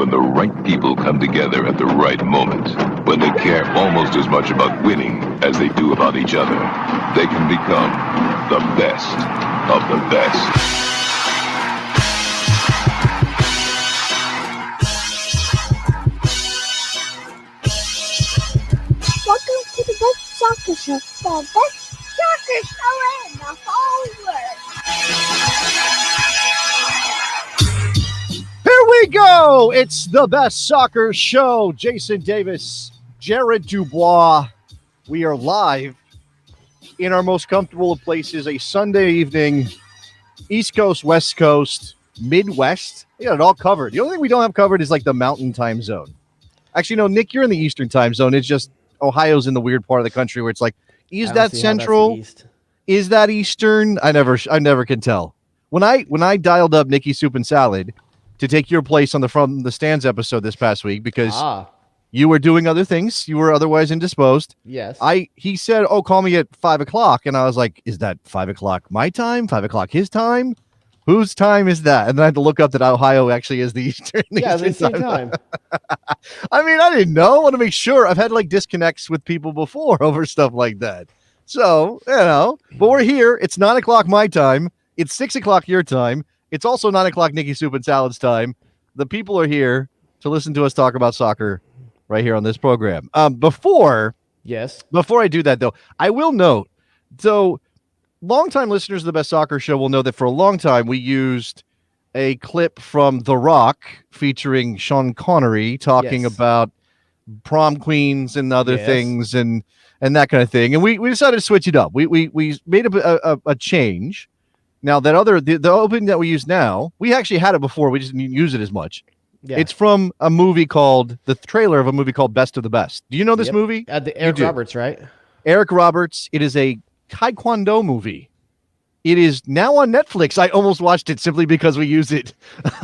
when the right people come together at the right moment, when they care almost as much about winning as they do about each other, they can become the best of the best. Welcome to the best soccer show, the best soccer show in the whole world. Here we go. It's the best soccer show. Jason Davis, Jared Dubois. We are live in our most comfortable of places, a Sunday evening, East Coast, West Coast, Midwest. We got it all covered. The only thing we don't have covered is like the mountain time zone. Actually, no, Nick, you're in the Eastern time zone. It's just Ohio's in the weird part of the country where it's like, is that Central? Is that Eastern? I never can tell. When I dialed up Nikki Soup and Salad to take your place on the From the Stands episode this past week because you were doing other things, you were otherwise indisposed. Yes. He said, "Oh, call me at 5:00," and I was like, "Is that 5:00 my time? 5:00 his time? Whose time is that?" And then I had to look up that Ohio actually is the Eastern. Yeah, the same time. I mean, I didn't know. I want to make sure. I've had like disconnects with people before over stuff like that. So, but we're here. It's 9:00 my time. It's 6:00 your time. It's also 9:00 Nikki Soup and Salad's time. The people are here to listen to us talk about soccer right here on this program. Before I do that, though, I will note, so longtime listeners of the Best Soccer Show will know that for a long time we used a clip from The Rock featuring Sean Connery talking about prom queens and other things and that kind of thing. And we decided to switch it up. We made a change. Now that the opening that we use now, we actually had it before. We just didn't use it as much. Yeah. It's from a movie called the trailer of a movie called Best of the Best. Do you know this movie? Eric Roberts, right? Eric Roberts. It is a Taekwondo movie. It is now on Netflix. I almost watched it simply because we use it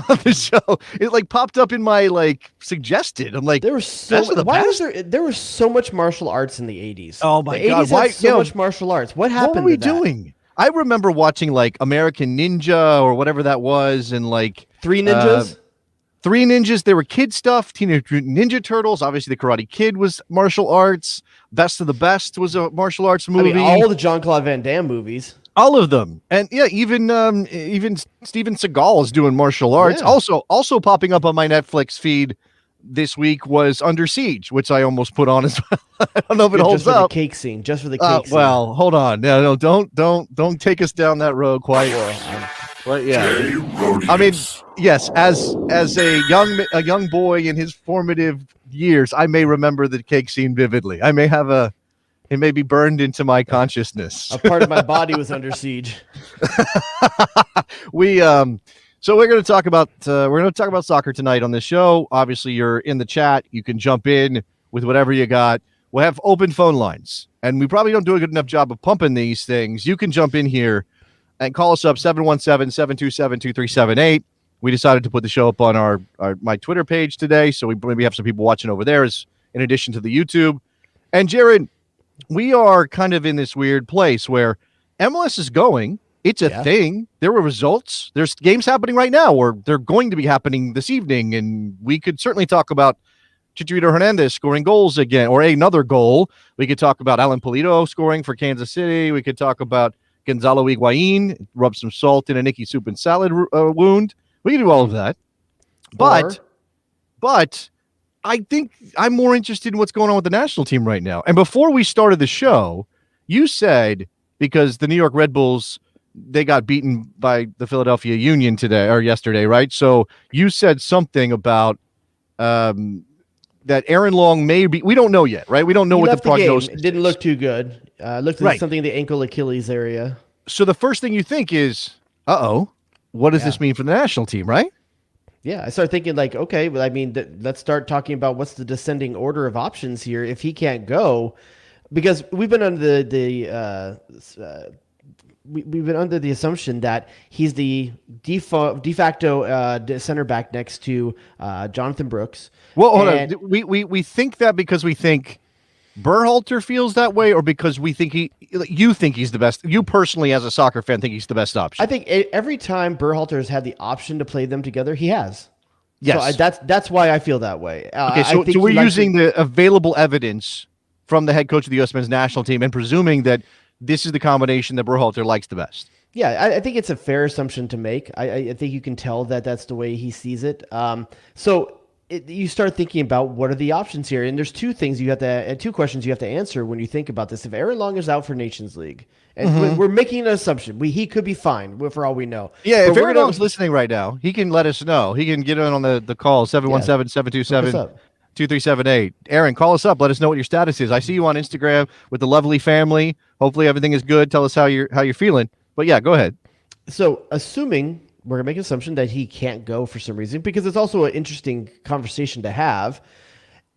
on the show. It like popped up in my suggested. I'm like, there was there was so much martial arts in the 80s. Oh my God. 80s had so much martial arts. What happened? What were we doing? I remember watching like American Ninja or whatever that was, and like Three Ninjas. Three Ninjas. There were kid stuff. Teenage Mutant Ninja Turtles. Obviously, The Karate Kid was martial arts. Best of the Best was a martial arts movie. I mean, all the Jean-Claude Van Damme movies. All of them. And yeah, even Steven Seagal is doing martial arts. Yeah. Also popping up on my Netflix feed this week was Under Siege, which I almost put on as well. I don't know if it holds just for up. The cake scene, just for the cake scene. Well, hold on. No, don't take us down that road quite. But yeah, I mean, yes, as a young boy in his formative years, I may remember the cake scene vividly. I may have it may be burned into my consciousness. A part of my body was under siege. So we're going to talk about soccer tonight on this show. Obviously, you're in the chat. You can jump in with whatever you got. We'll have open phone lines, and we probably don't do a good enough job of pumping these things. You can jump in here and call us up 717-727-2378. We decided to put the show up on my Twitter page today, so we maybe have some people watching over there in addition to the YouTube. And Jared, we are kind of in this weird place where MLS is going. It's a thing. There were results. There's games happening right now, or they're going to be happening this evening, and we could certainly talk about Chicharito Hernandez scoring goals again, or another goal. We could talk about Alan Pulido scoring for Kansas City. We could talk about Gonzalo Higuain, rub some salt in a Nikki Soup and Salad wound. We can do all of that. But I think I'm more interested in what's going on with the national team right now. And before we started the show, you said, because the New York Red Bulls, they got beaten by the Philadelphia Union today or yesterday, right? So you said something about that Aaron Long may be. We don't know yet, right? We don't know what the prognosis is. It didn't look too good. Looked like something in the ankle Achilles area. So the first thing you think is, what does this mean for the national team, right? Yeah, I started thinking like, okay, well, I mean, let's start talking about what's the descending order of options here if he can't go, because we've been under we've been under the assumption that he's the de facto center back next to Jonathan Brooks. Well, hold on. We think that because we think Berhalter feels that way, or because we think you think he's the best? You personally, as a soccer fan, think he's the best option? I think every time Berhalter has had the option to play them together, he has. Yes. So that's why I feel that way. Okay, I so think we're he likes using the available evidence from the head coach of the U.S. men's national team and presuming that this is the combination that Berhalter likes the best. Yeah, I think it's a fair assumption to make. I think you can tell that that's the way he sees it. You start thinking about what are the options here, and there's two questions you have to answer when you think about this. If Aaron Long is out for Nations League, and we're making an assumption, he could be fine for all we know. Yeah, But if we're Aaron gonna- Long's listening right now, he can let us know. He can get in on the call, 717-727-2378. Aaron, call us up. Let us know what your status is. I see you on Instagram with the lovely family. Hopefully everything is good. Tell us how you're feeling. But yeah, go ahead. So assuming we're gonna make an assumption that he can't go for some reason, because it's also an interesting conversation to have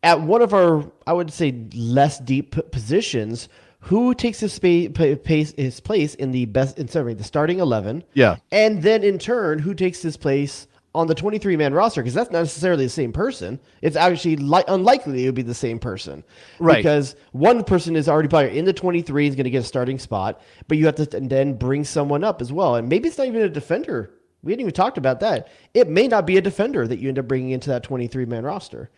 at one of our, I would say, less deep positions. Who takes his place in the starting 11? Yeah. And then in turn, who takes his place on the 23-man roster? Because that's not necessarily the same person. It's actually unlikely it would be the same person. Right. Because one person is already probably in the 23, is going to get a starting spot, but you have to then bring someone up as well. And maybe it's not even a defender. We hadn't even talked about that. It may not be a defender that you end up bringing into that 23-man roster.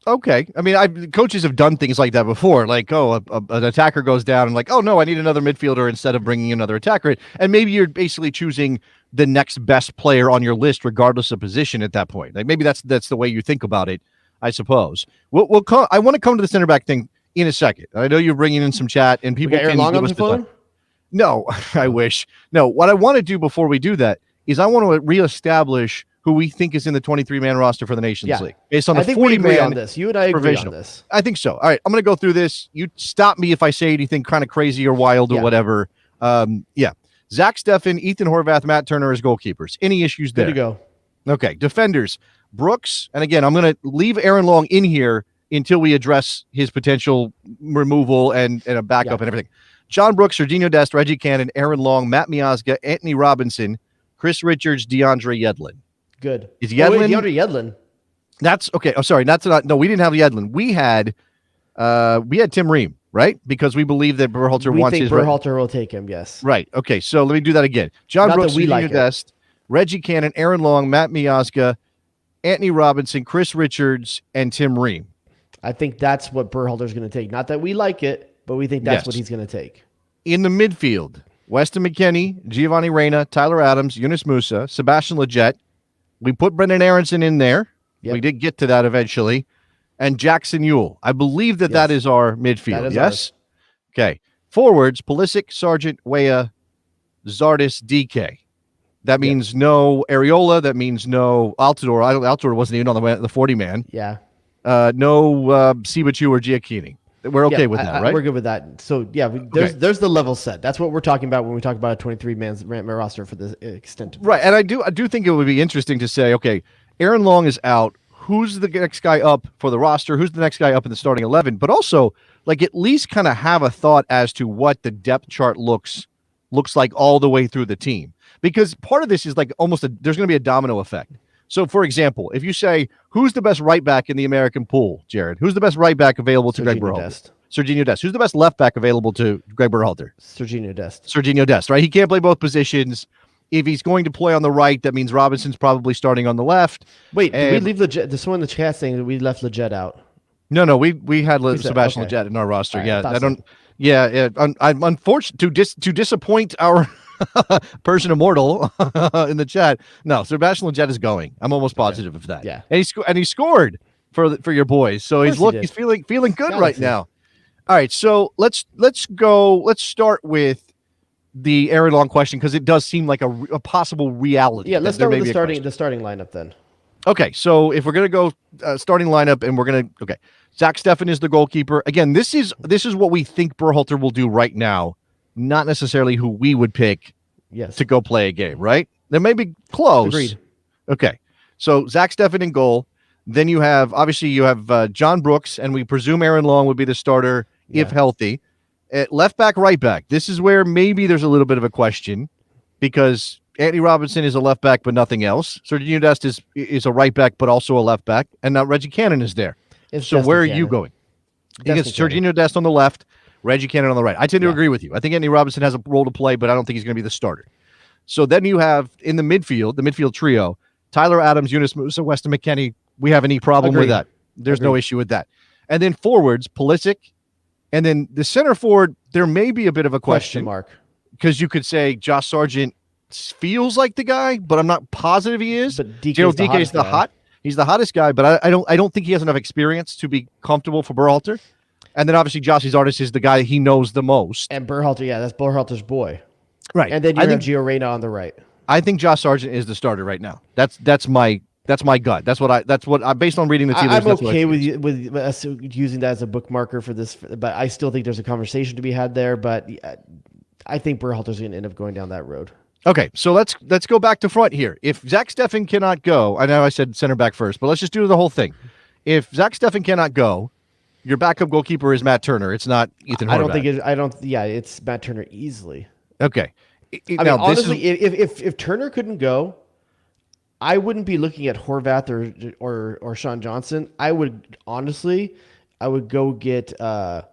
Okay. I mean, coaches have done things like that before. Like, an attacker goes down and like, oh, no, I need another midfielder instead of bringing another attacker. And maybe you're basically choosing the next best player on your list, regardless of position at that point. Like maybe that's the way you think about it, I suppose. I want to come to the center back thing in a second. I know you're bringing in some chat and people Aaron can Long give on us the the phone? time. No, I wish. No, what I want to do before we do that is I want to reestablish who we think is in the 23-man roster for the Nations League based on the 40-man on this. You and I agree on this. I think so. All right, I'm going to go through this. You stop me if I say anything kind of crazy or wild or whatever. Zach Steffen, Ethan Horvath, Matt Turner as goalkeepers. Any issues there? Good to go. Okay, defenders. Brooks, and again, I'm going to leave Aaron Long in here until we address his potential removal and a backup and everything. John Brooks, Serginho Dest, Reggie Cannon, Aaron Long, Matt Miazga, Anthony Robinson, Chris Richards, DeAndre Yedlin. Good. Is Yedlin? DeAndre Yedlin. That's okay. Oh, sorry. No, we didn't have Yedlin. We had Tim Ream, right? Because we believe that Berhalter wants his. Berhalter will take him. Yes. Right. Okay. So let me do that again. John Brooks, Serginho Dest, Reggie Cannon, Aaron Long, Matt Miazga, Anthony Robinson, Chris Richards, and Tim Ream. I think that's what Berhalter's going to take. Not that we like it, but we think that's what he's going to take. In the midfield, Weston McKennie, Giovanni Reina, Tyler Adams, Yunus Musa, Sebastian Lletget. We put Brendan Aronson in there. Yep. We did get to that eventually. And Jackson Ewell. I believe that is our midfield. Yes? Ours. Okay. Forwards, Pulisic, Sargent, Weah, Zardes, DK. That means no Areola. That means no Altidore. Altidore wasn't even on the 40-man. Yeah. No Sibachu or Giacchini. We're okay with that, right? We're good with that. So, there's the level set. That's what we're talking about when we talk about a 23-man roster for the extent of right. And I do think it would be interesting to say, okay, Aaron Long is out. Who's the next guy up for the roster? Who's the next guy up in the starting 11? But also, like, at least kind of have a thought as to what the depth chart looks like all the way through the team. Because part of this is like there's going to be a domino effect. So, for example, if you say, who's the best right back in the American pool, Jared? Who's the best right back available to Greg Berhalter? Serginho Dest. Who's the best left back available to Greg Berhalter? Serginho Dest, right? He can't play both positions. If he's going to play on the right, that means Robinson's probably starting on the left. Wait, did we leave Lletget? There's someone in the chat saying that we left Lletget out. No, we had Sebastian Lletget in our roster. I'm unfortunate to disappoint our person immortal in the chat. No, Sebastian Lletget is going. I'm almost positive of that. Yeah, and he scored for your boys. So he's feeling good right now. All right, so let's start with the Aaron Long question because it does seem like a possible reality. Yeah, let's start with the starting lineup then. Okay, so if we're gonna go starting lineup and Zach Steffen is the goalkeeper. Again, this is what we think Berhalter will do right now, not necessarily who we would pick to go play a game, right? They may be close. Agreed. Okay, so Zach Steffen in goal. Then you have John Brooks, and we presume Aaron Long would be the starter if healthy. At left back, right back. This is where maybe there's a little bit of a question because Anthony Robinson is a left back, but nothing else. Serginho Dest is a right back, but also a left back, and now Reggie Cannon is there. So where are you going? I think it's Serginho Dest on the left, Reggie Cannon on the right. I tend to agree with you. I think Anthony Robinson has a role to play, but I don't think he's going to be the starter. So then you have in the midfield trio, Tyler Adams, Yunus Musa, Weston McKennie, we have any problem with that. There's no issue with that. And then forwards, Pulisic. And then the center forward, there may be a bit of a question mark. Because you could say Josh Sargent feels like the guy, but I'm not positive he is. But Gerald Dike is he's the hottest guy, but I don't think he has enough experience to be comfortable for Berhalter. And then obviously Josh's artist is the guy he knows the most. And Berhalter, that's Berhalter's boy. Right. And then you have Gio Reyna on the right. I think Josh Sargent is the starter right now. That's my gut. That's what I based on reading the team. I'm okay with us using that as a bookmarker for this, but I still think there's a conversation to be had there. But I think Berhalter's going to end up going down that road. Okay, so let's go back to front here. If Zach Steffen cannot go, I know I said center back first, but let's just do the whole thing. If Zach Steffen cannot go, your backup goalkeeper is Matt Turner. It's not Ethan Horvath. It's Matt Turner easily. Okay. Honestly, if Turner couldn't go, I wouldn't be looking at Horvath or Sean Johnson. I would go get from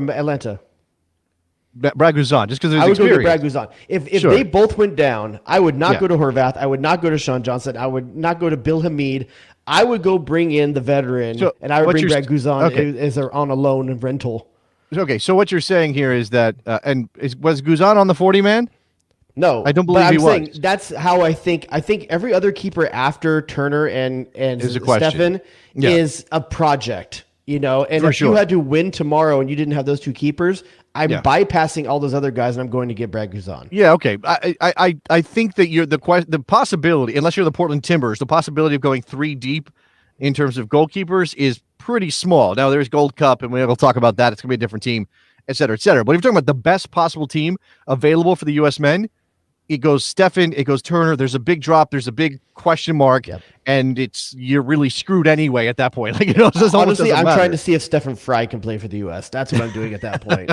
Atlanta. Brad Guzan, just because of his experience. I would go get Brad Guzan. If they both went down, I would not go to Horvath. I would not go to Sean Johnson. I would not go to Bill Hamid. I would go bring in the veteran, and I would bring Brad Guzan as on a loan and rental. Okay, so what you're saying here is that, was Guzan on the 40-man? No, I don't believe he was. Saying that's how I think. I think every other keeper after Turner and Steffen is a project. If you had to win tomorrow and you didn't have those two keepers, I'm bypassing all those other guys and I'm going to get Brad Guzan. Yeah, okay. I think that the possibility, unless you're the Portland Timbers, the possibility of going 3 deep in terms of goalkeepers is pretty small. Now there's Gold Cup, and we'll talk about that. It's going to be a different team, et cetera, et cetera. But if you're talking about the best possible team available for the U.S. men, it goes Steffen, it goes Turner. There's a big drop. There's a big question mark, and you're really screwed anyway at that point. Honestly, I'm trying to see if Stephen Fry can play for the U.S. That's what I'm doing at that point.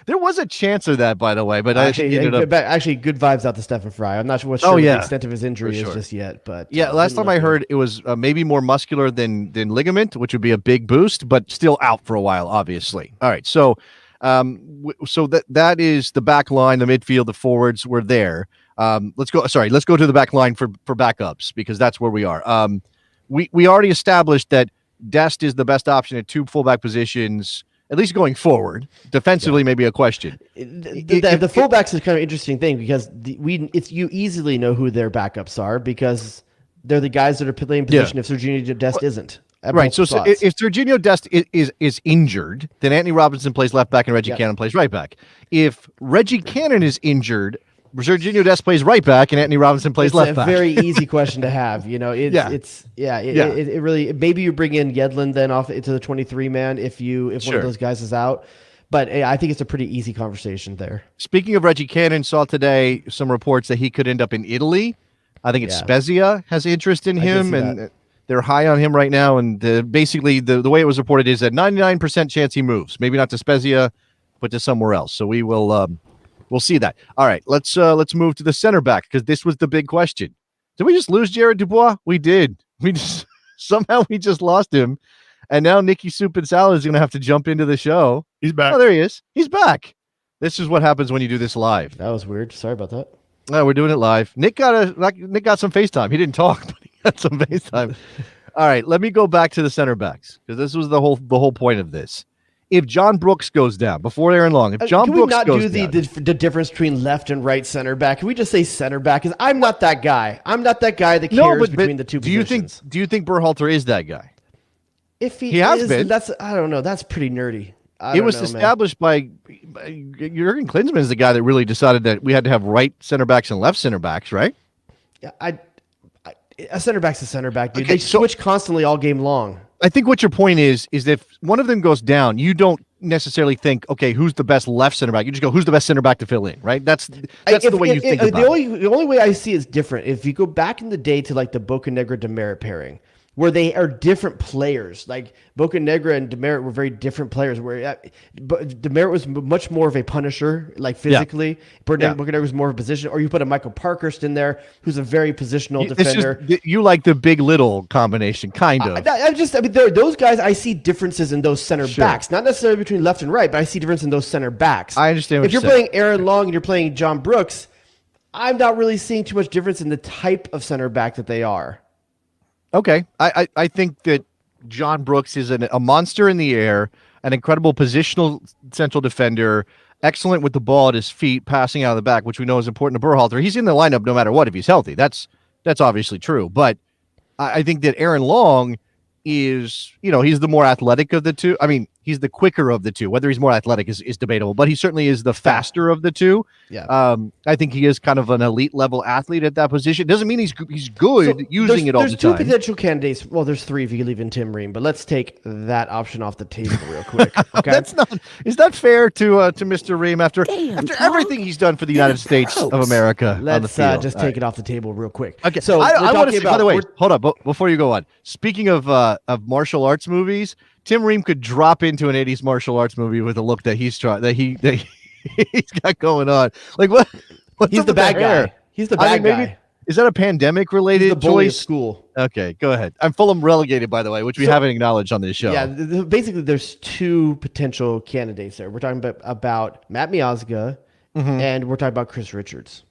There was a chance of that, by the way, but actually, good vibes out to Stephen Fry. I'm not sure what the extent of his injury is just yet, but last time I heard it was maybe more muscular than ligament, which would be a big boost, but still out for a while, obviously. All right, so. So that is the back line, the midfield, the forwards were there. Let's go to the back line for backups, because that's where we are. We already established that Dest is the best option at 2 fullback positions, at least going forward. Defensively, maybe a question. The fullbacks is kind of an interesting thing, because you easily know who their backups are, because they're the guys that are playing position if Serginho Dest isn't. Right. So if Serginho Dest is injured, then Anthony Robinson plays left back and Reggie Cannon plays right back. If Reggie Cannon is injured, Serginho Dest plays right back and Anthony Robinson plays left back. It's a very easy question to have. It really, maybe you bring in Yedlin then off into the 23-man if one of those guys is out. But I think it's a pretty easy conversation there. Speaking of Reggie Cannon, saw today some reports that he could end up in Italy. I think it's Spezia has interest in him, and they're high on him right now. And basically, the way it was reported is that 99% chance he moves. Maybe not to Spezia, but to somewhere else. So we will we'll see that. All right, let's move to the center back, because this was the big question. Did we just lose Jared Dubois? We did. Somehow we just lost him, and now Nicky Supensala is going to have to jump into the show. He's back. Oh, there he is. He's back. This is what happens when you do this live. That was weird. Sorry about that. No, we're doing it live. Nick got some FaceTime. He didn't talk, but he got some FaceTime. All right, let me go back to the center backs, because this was the whole point of this. If John Brooks goes down before Aaron Long, if John Brooks goes down, can we not do the difference between left and right center back? Can we just say center back? Because I'm not that guy. I'm not that guy that cares between the two positions. Do you think Berhalter is that guy? If he has been, I don't know. That's pretty nerdy. It was established by Jurgen Klinsmann is the guy that really decided that we had to have right center backs and left center backs, right? Yeah, a center back's a center back, dude. Okay, they switch constantly all game long. I think what your point is if one of them goes down, you don't necessarily think, okay, who's the best left center back? You just go, who's the best center back to fill in, right? That's the way you think about it. The only way I see it is different. If you go back in the day to like the Bocanegra Demerit pairing, where they are different players. Like Bocanegra and Demerit were very different players. Where Demerit was much more of a punisher, like physically. Bocanegra was more of a position. Or you put a Michael Parkhurst in there, who's a very positional defender. You like the big little combination, kind of. Those guys, I see differences in those center backs. Not necessarily between left and right, but I see difference in those center backs. I understand what if you're playing Aaron Long and you're playing John Brooks, I'm not really seeing too much difference in the type of center back that they are. Okay. I think that John Brooks is a monster in the air, an incredible positional central defender, excellent with the ball at his feet, passing out of the back, which we know is important to Berhalter. He's in the lineup no matter what if he's healthy. That's obviously true. But I think that Aaron Long is, he's the more athletic of the two. I mean, he's the quicker of the two. Whether he's more athletic is debatable, but he certainly is the faster of the two. Yeah. I think he is kind of an elite level athlete at that position. Doesn't mean he's good using it all the time. There's two potential candidates. Well, there's three if you leave in Tim Ream, but let's take that option off the table real quick. Okay. Is that fair to Mr. Ream after everything he's done for the United States of America? Let's just take it off the table real quick. Okay. So I want to say, by the way, hold on, before you go on. Speaking of martial arts movies, Tim Ream could drop into an 80s martial arts movie with a look that he's got going on. Like what? He's the bad guy. He's the bad guy. Is that a pandemic related choice? School. Okay, go ahead. I'm Fulham relegated, by the way, which we haven't acknowledged on this show. Yeah, basically, there's two potential candidates there. We're talking about Matt Miazga, and we're talking about Chris Richards.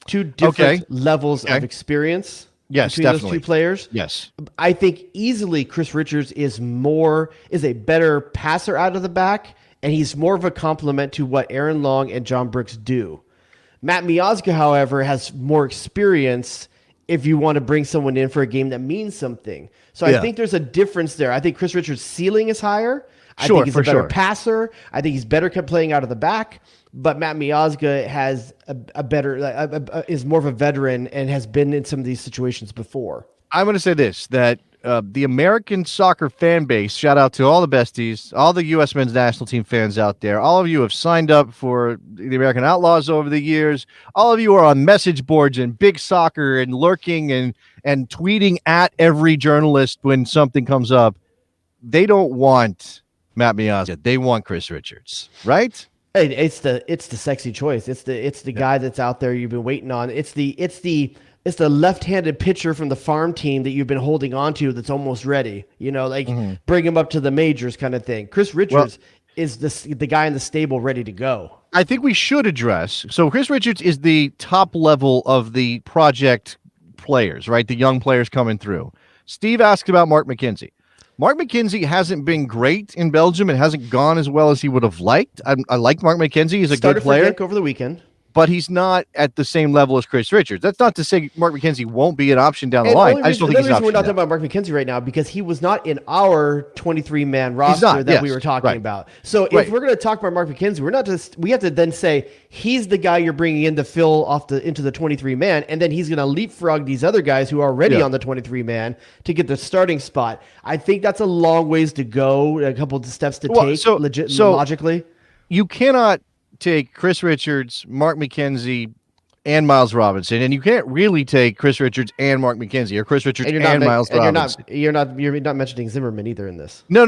Two different levels of experience. Yes, between definitely. Those two players. Yes. I think easily Chris Richards is a better passer out of the back, and he's more of a complement to what Aaron Long and John Brooks do. Matt Miazga, however, has more experience if you want to bring someone in for a game that means something. So I think there's a difference there. I think Chris Richards' ceiling is higher. I think he's a better passer. I think he's better kept playing out of the back. But Matt Miazga has is more of a veteran and has been in some of these situations before. I'm going to say this, that the American soccer fan base, shout out to all the besties, all the U.S. men's national team fans out there. All of you have signed up for the American Outlaws over the years. All of you are on message boards and big soccer and lurking and tweeting at every journalist when something comes up. They don't want Matt Miazga. They want Chris Richards, right? It's the sexy choice. It's the guy that's out there you've been waiting on. It's the left-handed pitcher from the farm team that you've been holding on to that's almost ready. Bring him up to the majors kind of thing. Chris Richards is the guy in the stable ready to go. I think we should address. So Chris Richards is the top level of the project players, right? The young players coming through. Steve asked about Mark McKenzie. Mark McKenzie hasn't been great in Belgium. It hasn't gone as well as he would have liked. I like Mark McKenzie. He's a good player. Started for Genk over the weekend. But he's not at the same level as Chris Richards. That's not to say Mark McKenzie won't be an option down the line. I still think he's an option. We're not talking about Mark McKenzie right now because he was not in our 23-man roster that we were talking about. So if we're going to talk about Mark McKenzie, we have to then say he's the guy you're bringing in to fill into the 23-man, and then he's going to leapfrog these other guys who are already on the 23-man to get the starting spot. I think that's a long ways to go, a couple of steps to take logically. You cannot take Chris Richards, Mark McKenzie, and Miles Robinson, and you can't really take Chris Richards and Mark McKenzie or Chris Richards and Miles Robinson. You're not mentioning Zimmerman either in this. No.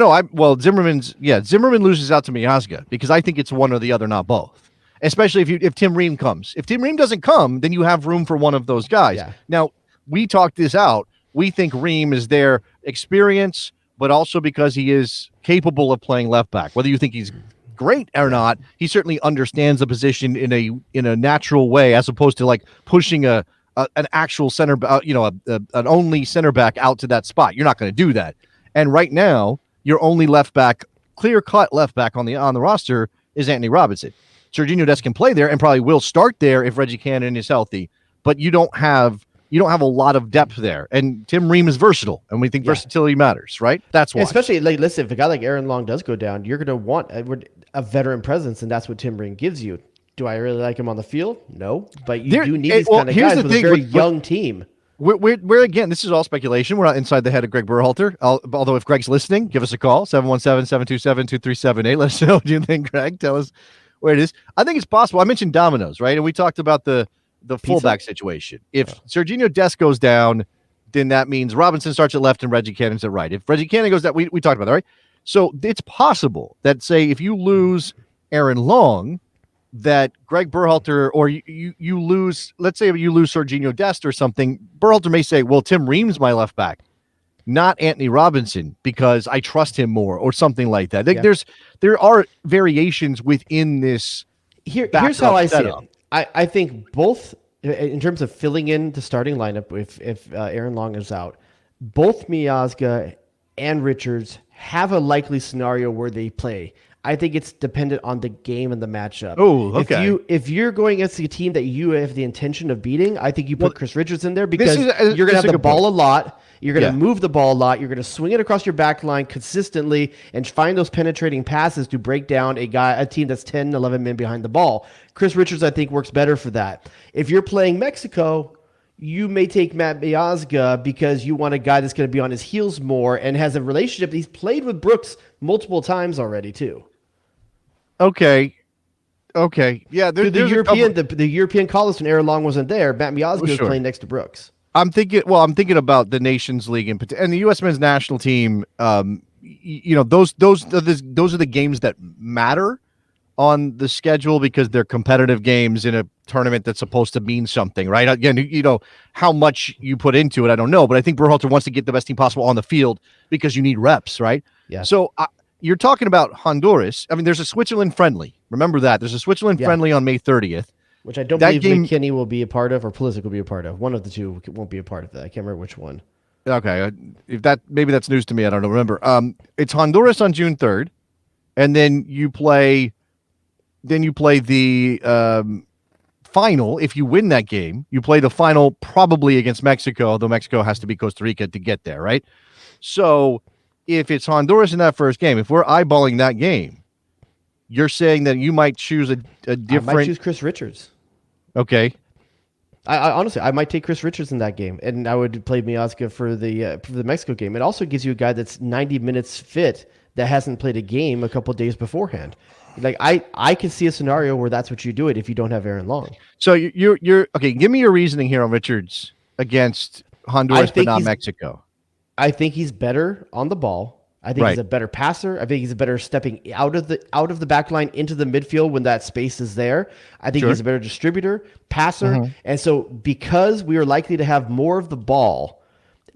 Zimmerman loses out to Miazga because I think it's one or the other, not both. Especially if Tim Ream comes. If Tim Ream doesn't come, then you have room for one of those guys. Yeah. Now, we talked this out. We think Ream is their experience, but also because he is capable of playing left back. Whether you think he's great or not, he certainly understands the position in a natural way, as opposed to like pushing an actual center, an only center back out to that spot. You're not going to do that. And right now, your only left back, clear cut left back on the roster is Anthony Robinson. Serginho Dest can play there and probably will start there if Reggie Cannon is healthy, but you don't have a lot of depth there. And Tim Ream is versatile, and we think versatility matters, right? That's why. Especially, listen, if a guy like Aaron Long does go down, you're going to want a veteran presence, and that's what Tim Ream gives you. Do I really like him on the field? No, but you do need these kind of guys with a very young team. We're again, this is all speculation. We're not inside the head of Greg Berhalter. Although if Greg's listening, give us a call, 717-727-2378. Let us know what you think, Greg. Tell us where it is. I think it's possible. I mentioned Domino's, right? And we talked about the fullback situation. If Serginho Dest goes down, then that means Robinson starts at left and Reggie Cannon's at right. If Reggie Cannon goes down, we talked about that, right? So it's possible that, say, if you lose Aaron Long, that Greg Berhalter, or you lose, let's say you lose Serginho Dest or something, Berhalter may say, well, Tim Ream's my left back, not Anthony Robinson, because I trust him more, or something like that. There are variations within this. Here's how I see it. I think both in terms of filling in the starting lineup, if Aaron Long is out, both Miazga and Richards have a likely scenario where they play. I think it's dependent on the game and the matchup. Oh, okay. If you're going against a team that you have the intention of beating, I think you put Chris Richards in there because you're going to have the ball a lot. You're going to move the ball a lot. You're going to swing it across your back line consistently and find those penetrating passes to break down a team that's 10, 11 men behind the ball. Chris Richards, I think, works better for that. If you're playing Mexico, you may take Matt Miazga because you want a guy that's going to be on his heels more and has a relationship. He's played with Brooks multiple times already, too. Okay. Yeah, the European call-ups when Aaron Long wasn't there. Matt Miazga was playing next to Brooks. I'm thinking about the Nations League and the U.S. men's national team. Those are the games that matter on the schedule because they're competitive games in a tournament that's supposed to mean something, right? Again, how much you put into it, I don't know, but I think Berhalter wants to get the best team possible on the field because you need reps, right? Yeah. So you're talking about Honduras. I mean, there's a Switzerland friendly. Remember that. There's a Switzerland friendly on May 30th. Which I don't believe McKinney will be a part of, or Pulisic will be a part of. One of the two won't be a part of that. I can't remember which one. Okay, maybe that's news to me. I don't remember. It's Honduras on June 3rd, and then you play the final. If you win that game, you play the final probably against Mexico, although Mexico has to beat Costa Rica to get there, right? So if it's Honduras in that first game, if we're eyeballing that game, you're saying that you might choose a different. I might choose Chris Richards. Okay. I honestly, I might take Chris Richards in that game, and I would play Miazga for the Mexico game. It also gives you a guy that's 90 minutes fit that hasn't played a game a couple of days beforehand. Like I can see a scenario where that's what you do it if you don't have Aaron Long. So you're okay. Give me your reasoning here on Richards against Honduras, but not Mexico. I think he's better on the ball. I think he's a better passer. I think he's a better stepping out of the back line into the midfield when that space is there. I think he's a better distributor, passer. And so because we are likely to have more of the ball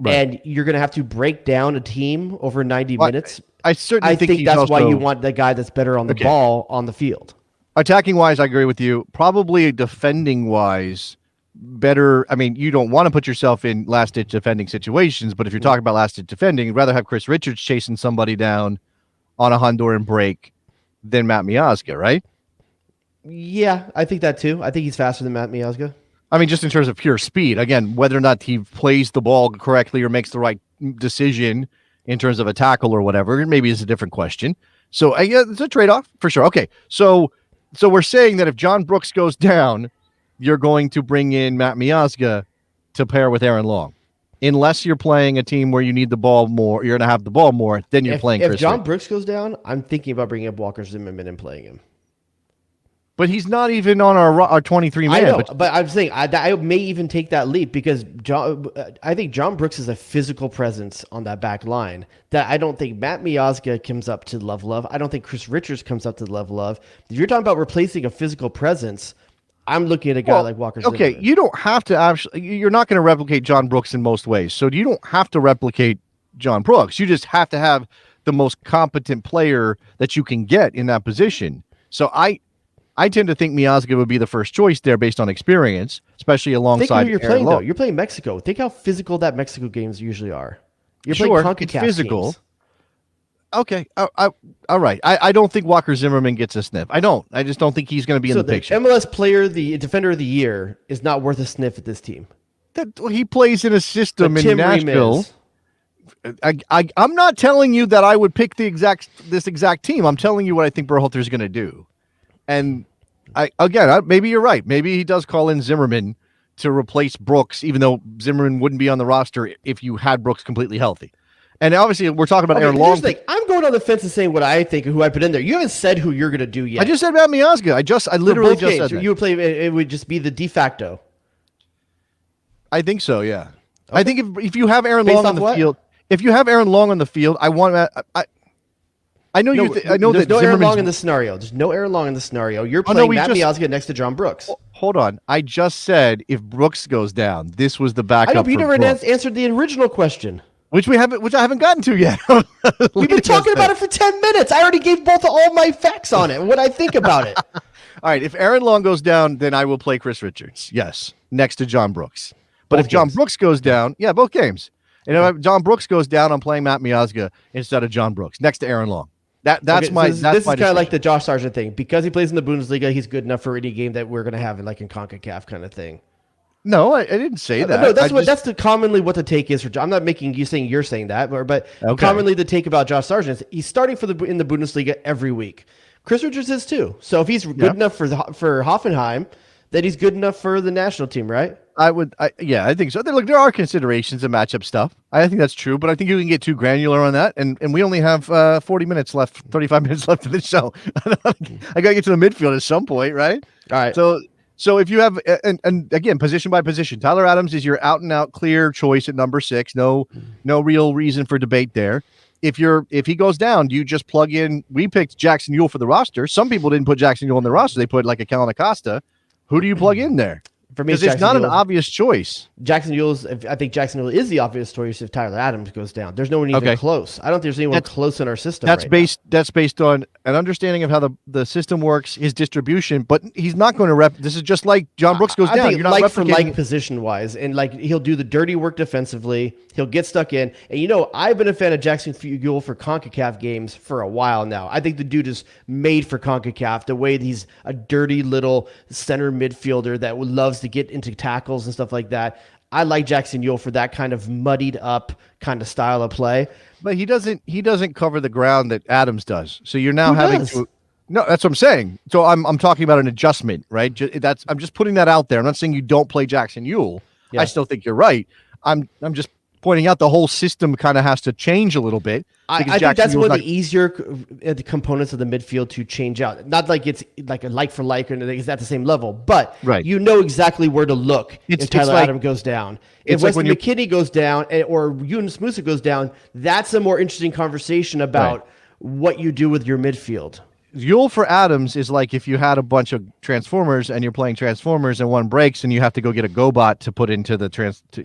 and you're going to have to break down a team over 90 minutes, I think that's why you want the guy that's better on the ball on the field. Attacking wise, I agree with you. Probably defending wise, better. I mean, you don't want to put yourself in last ditch defending situations, but if you're talking about last ditch defending, you'd rather have Chris Richards chasing somebody down on a Honduran break than Matt Miazga, right? Yeah, I think that too. I think he's faster than Matt Miazga. I mean, just in terms of pure speed. Again, whether or not he plays the ball correctly or makes the right decision in terms of a tackle or whatever, maybe is a different question. So it's a trade-off for sure. Okay, so we're saying that if John Brooks goes down, you're going to bring in Matt Miazga to pair with Aaron Long. Unless you're playing a team where you need the ball more, you're going to have the ball more, then you're playing Chris. If John Brooks goes down, I'm thinking about bringing up Walker Zimmerman and playing him. But he's not even on our 23 man. I know, but I'm saying I may even take that leap because I think John Brooks is a physical presence on that back line that I don't think Matt Miazga comes up to the level of. I don't think Chris Richards comes up to the level of. If you're talking about replacing a physical presence, I'm looking at a guy like Walker Zimmerman. Okay, you don't have to actually. You're not going to replicate John Brooks in most ways, so you don't have to replicate John Brooks. You just have to have the most competent player that you can get in that position. So I tend to think Miazga would be the first choice there based on experience, especially alongside. Think who you're playing though. You're playing Mexico. Think how physical that Mexico games usually are. You're playing CONCACAF physical. Games. Okay, all right. I don't think Walker Zimmerman gets a sniff. I don't. I just don't think he's going to be in the picture. MLS player, the defender of the year, is not worth a sniff at this team. He plays in a system in Nashville. I'm not telling you that I would pick this exact team. I'm telling you what I think Berhalter is going to do. And maybe you're right. Maybe he does call in Zimmerman to replace Brooks, even though Zimmerman wouldn't be on the roster if you had Brooks completely healthy. And obviously, we're talking about Aaron Long. I'm going on the fence and saying what I think and who I put in there. You haven't said who you're going to do yet. I just said Matt Miazga. I literally just said that. You would play. It would just be the de facto. I think so. Yeah. Okay. I think if you have Aaron Long on the field, I know there's no Aaron Long in the scenario. There's no Aaron Long in the scenario. You're playing Matt Miazga next to John Brooks. Hold on. I just said if Brooks goes down, this was the backup. I know, but you never answered the original question. Which I haven't gotten to yet. We've been talking about it for 10 minutes. I already gave all my facts on it and what I think about it. All right, if Aaron Long goes down, then I will play Chris Richards. Yes, next to John Brooks. But Both if John games. Brooks goes down, yeah, both games. And if John Brooks goes down, I'm playing Matt Miazga instead of John Brooks next to Aaron Long. That's Okay, my. so That's this my is kind of like distinction. the Josh Sargent thing. Because he plays in the Bundesliga, he's good enough for any game that we're going to have in like in CONCACAF kind of thing. No, I didn't say that. No, that's I what just- that's commonly what the take is for. I'm not making you saying you're saying that, but Okay. commonly the take about Josh Sargent is he's starting in the Bundesliga every week. Chris Richards is too. So if he's good enough for Hoffenheim, then he's good enough for the national team, right? I think so. Look, there are considerations of matchup stuff. I think that's true, but I think you can get too granular on that. And we only have 40 minutes left, 35 minutes left of the show. I got to get to the midfield at some point, right? All right. So if you have, and again, position by position, Tyler Adams is your out and out clear choice at number 6. No real reason for debate there. If he goes down, do you just plug in? We picked Jackson Ewell for the roster. Some people didn't put Jackson Ewell in the roster. They put like a Kellen Acosta. Who do you plug in there? For me, Because it's not an obvious choice. I think Jackson Ewell is the obvious choice if Tyler Adams goes down. There's no one even Okay. close. I don't think there's anyone close in our system. That's right based on an understanding of how the system works, his distribution. But he's not going to rep. This is just like John Brooks goes I down. think You're not like for replicating. like position wise, and like he'll do the dirty work defensively. He'll get stuck in, and I've been a fan of Jackson Ewell for CONCACAF games for a while now. I think the dude is made for CONCACAF. The way he's a dirty little center midfielder that loves to get into tackles and stuff like that. I like Jackson Ewell for that kind of muddied up kind of style of play. But he doesn't cover the ground that Adams does. So you're now Who having does? to. No, that's what I'm saying. So I'm talking about an adjustment, right? I'm just putting that out there. I'm not saying you don't play Jackson Ewell. Yeah. I still think you're right. I'm just pointing out the whole system kind of has to change a little bit. I because think Jackson that's Ewell's one of not- the easier the components of the midfield to change out. Not like it's like a like for like or it's at the same level, but Right. you know exactly where to look It's if Tyler like- Adams goes down. If it's like Weston when McKinney goes down or Yunus Musa goes down, that's a more interesting conversation about what you do with your midfield. Ewell for Adams is like if you had a bunch of Transformers and you're playing Transformers and one breaks and you have to go get a GoBot to put into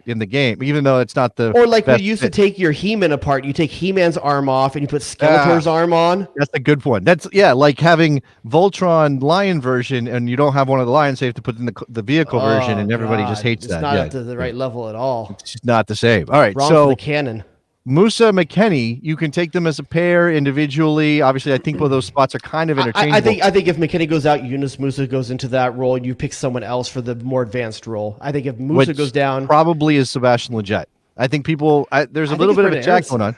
in the game, even though it's not the Or like we best used fit. to take your He-Man apart, you take He-Man's arm off and you put Skeletor's arm on. That's a good point. That's like having Voltron Lion version and you don't have one of the lions, so you have to put in the vehicle version, and everybody just hates it's that. Not Yeah, up to the right level at all. it's just not the same. All right, Wrong for so the canon. Musa McKennie, you can take them as a pair individually. Obviously, I think both those spots are kind of interchangeable. I think if McKinney goes out, Yunus Musa goes into that role, and you pick someone else for the more advanced role. I think if Musa Which goes down, probably is Sebastian Lletget. I think people there's a I little think bit of a it's jack Brendan going on.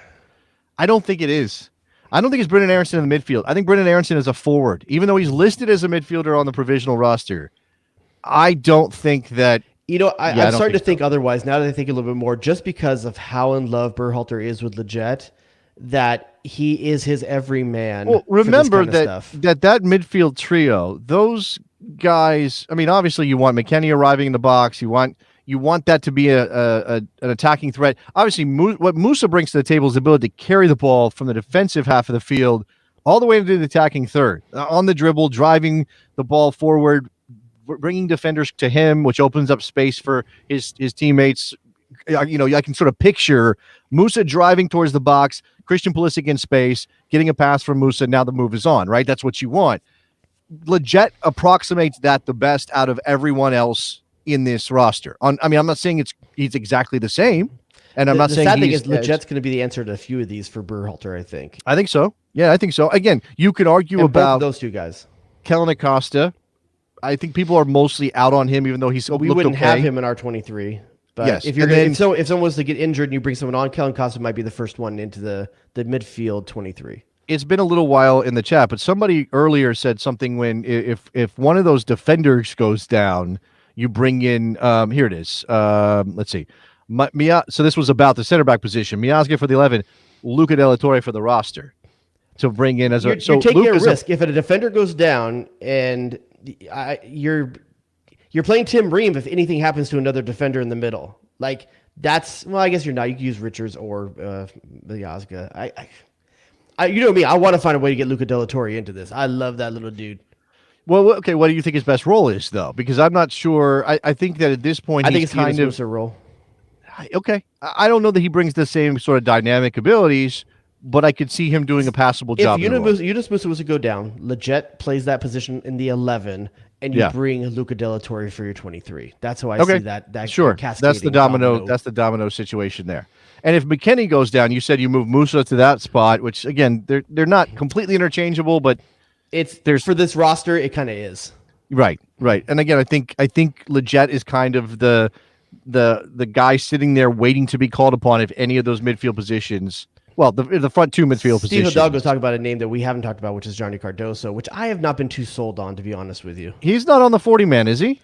I don't think it is. I don't think it's Brendan Aronson in the midfield. I think Brendan Aronson is a forward, even though he's listed as a midfielder on the provisional roster. I don't think that. I'm don't starting to think think otherwise now that I think a little bit more, just because of how in love Berhalter is with Lletget, that he is his everyman. Well, for this remember kind of stuff. that midfield trio, those guys. I mean, obviously, you want McKennie arriving in the box. You want that to be an attacking threat. Obviously, what Musa brings to the table is the ability to carry the ball from the defensive half of the field all the way into the attacking third, on the dribble, driving the ball forward, bringing defenders to him, which opens up space for his teammates. I can sort of picture Musa driving towards the box, Christian Pulisic in space, getting a pass from Musa. Now the move is on, right? That's what you want. Lletget approximates that the best out of everyone else in this roster. I'm not saying he's exactly the same, and I'm not the saying sad thing he's is Lletget's going to be the answer to a few of these for Berhalter. I think. I think so. Yeah, I think so. Again, you could argue And both about of those two guys. Kellen Acosta. I think people are mostly out on him, even though he's We looked wouldn't okay. have him in our 23. But Yes, if you're and gonna, then- if someone was to get injured and you bring someone on, Kellen Costa might be the first one into the midfield 23. It's been a little while in the chat, but somebody earlier said something when if one of those defenders goes down, you bring in here it is. Let's see. So this was about the center back position. Miazga for the 11, Luca De La Torre for the roster to bring in as You're taking a risk. If a defender goes down and you're playing Tim Ream, if anything happens to another defender in the middle, like that's, well, I guess you're not. You can use Richards or Miazga. You know me. I want to find a way to get Luca De La Torre into this. I love that little dude. Well, okay. What do you think his best role is, though? Because I'm not sure. I think that at this point, I think he's it's kind kind of a role. okay. I don't know that he brings the same sort of dynamic abilities. but I could see him doing a passable If job. Yunus Musa was to go down, Leggett plays that position in the 11, and you bring Luca De La Torre for your 23. That's how I see that. Sure, that's the domino. That's the domino situation there. And if McKennie goes down, you said you move Musa to that spot, which again they're not completely interchangeable, but there's for this roster it kind of is. Right. And again, I think Leggett is kind of the guy sitting there waiting to be called upon if any of those midfield positions. Well, the front two midfield positions. Steve Hidalgo's talking about a name that we haven't talked about, which is Johnny Cardoso, which I have not been too sold on, to be honest with you. He's not on the 40-man, is he?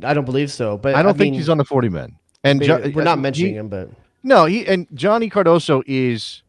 I don't believe so, but I don't think he's on the 40-man. And we're not mentioning him, but no, and Johnny Cardoso is.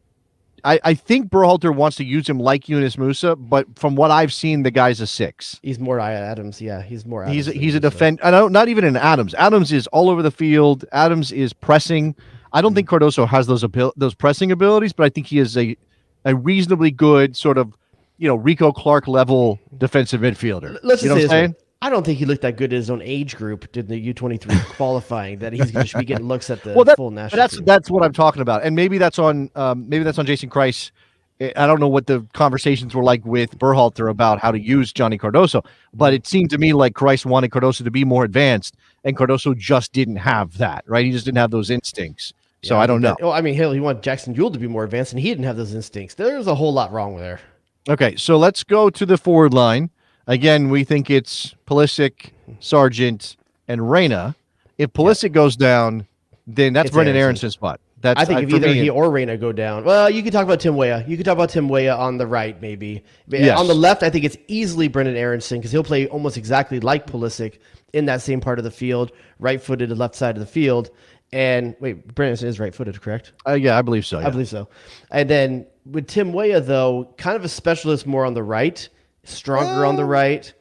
I think Berhalter wants to use him like Yunus Musa, but from what I've seen, the guy's a 6. He's more Adams. Yeah, he's more. Adams he's a defender. I don't. Not even an Adams. Adams is all over the field. Adams is pressing. I don't think Cardoso has those pressing abilities, but I think he is a reasonably good sort of, Rico Clark level defensive midfielder. Let's just say this way. I don't think he looked that good in his own age group in the U23 qualifying that he's going to be getting looks at the full national team. That's what I'm talking about, and maybe that's on Jason Kreis. I don't know what the conversations were like with Berhalter about how to use Johnny Cardoso, but it seemed to me like Kreis wanted Cardoso to be more advanced, and Cardoso just didn't have that. Right, he just didn't have those instincts. So I don't know. He wanted Jackson Ewell to be more advanced, and he didn't have those instincts. There's a whole lot wrong there. Okay, so let's go to the forward line. Again, we think it's Pulisic, Sargent, and Reyna. If Pulisic goes down, then that's Brendan Aronson's spot. I think if either he or Reyna go down. Well, you could talk about Tim Weah. You could talk about Tim Weah on the right, maybe. Yes. On the left, I think it's easily Brendan Aronson because he'll play almost exactly like Pulisic in that same part of the field, right-footed to left side of the field. And wait, Brendan is right-footed, correct? Yeah, I believe so. Yeah. I believe so. And then with Tim Weah, though, kind of a specialist more on the right. Stronger on the right.